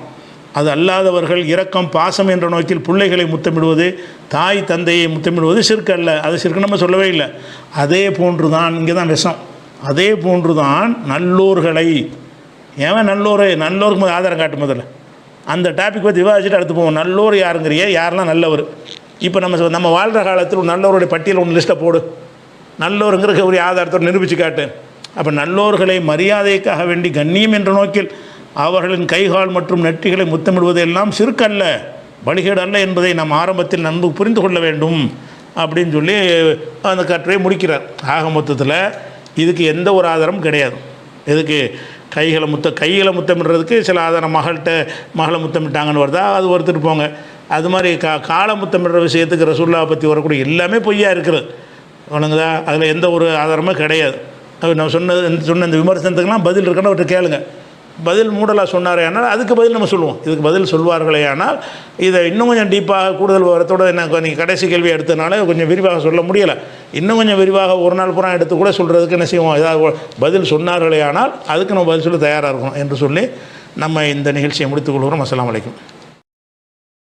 அது அல்லாதவர்கள் இரக்கம் பாசம் என்ற நோக்கில் பிள்ளைகளை முத்தமிடுவது, தாய் தந்தையை முத்தமிடுவது சிறுக்கு அல்ல. அது சிறுக்கு நம்ம சொல்லவே இல்லை. அதே போன்று தான் இங்கே தான் விஷம். அதே போன்று தான் நல்லோர்களை, ஏன் நல்லோருக்கு முதல் ஆதாரம் காட்டும். முதல்ல அந்த டாபிக் பற்றி விவாதிச்சுட்டு அடுத்து போவோம். நல்லோர் யாருங்கிறிய, யாரெல்லாம் நல்லவர். இப்போ நம்ம வாழ்கிற காலத்தில் நல்லோருடைய பட்டியல் ஒன்று லிஸ்ட்டை போடு, நல்லோருங்கிற ஒரு ஆதாரத்தோடு நிரூபித்து காட்டு. அப்போ நல்லோர்களை மரியாதைக்காக வேண்டி கண்ணியம் என்ற நோக்கில் அவர்களின் கைகால் மற்றும் நெற்றிகளை முத்தமிடுவது எல்லாம் சிறுக்கல்ல, வழிகேடு அல்ல என்பதை நாம் ஆரம்பத்தில் நன்கு புரிந்து கொள்ள வேண்டும் அப்படின்னு சொல்லி அந்த கட்டுரையை முடிக்கிறார். ஆக மொத்தத்தில் இதுக்கு எந்த ஒரு ஆதாரமும் கிடையாது. இதுக்கு கைகளை முத்தமிடுறதுக்கு சில ஆதாரம், மகளை முத்தமிட்டாங்கன்னு வருதா, அது ஒருத்தர் போங்க. அது மாதிரி காலை முத்தமிடுற விஷயத்துக்கு ரசூலுல்லாஹ் பற்றி வரக்கூடிய எல்லாமே பொய்யா இருக்கிறது. வணங்குதா, அதில் எந்த ஒரு ஆதாரமும் கிடையாது. நான் சொன்ன இந்த விமர்சனத்துக்கெல்லாம் பதில் இருக்குன்னு அவர்கிட்ட கேளுங்க. பதில் மூடலாக சொன்னாரே ஆனால் அதுக்கு பதில் நம்ம சொல்லுவோம். இதுக்கு பதில் சொல்வார்களே ஆனால் இதை இன்னும் கொஞ்சம் டீப்பாக கூடுதல் விவரத்தோடு என்ன நீங்கள் கடைசி கேள்வி எடுத்தனால கொஞ்சம் விரிவாக சொல்ல முடியலை. இன்னும் கொஞ்சம் விரிவாக ஒரு நாள் புறம் எடுத்து கூட சொல்கிறதுக்கு என்ன செய்வோம், ஏதாவது பதில் சொன்னார்களே ஆனால் அதுக்கு நம்ம பதில் சொல்ல தயாராக இருக்கணும் என்று சொல்லி நம்ம இந்த நிகழ்ச்சியை முடித்துக்கொள்கிறோம். அஸ்ஸலாமு அலைக்கும்.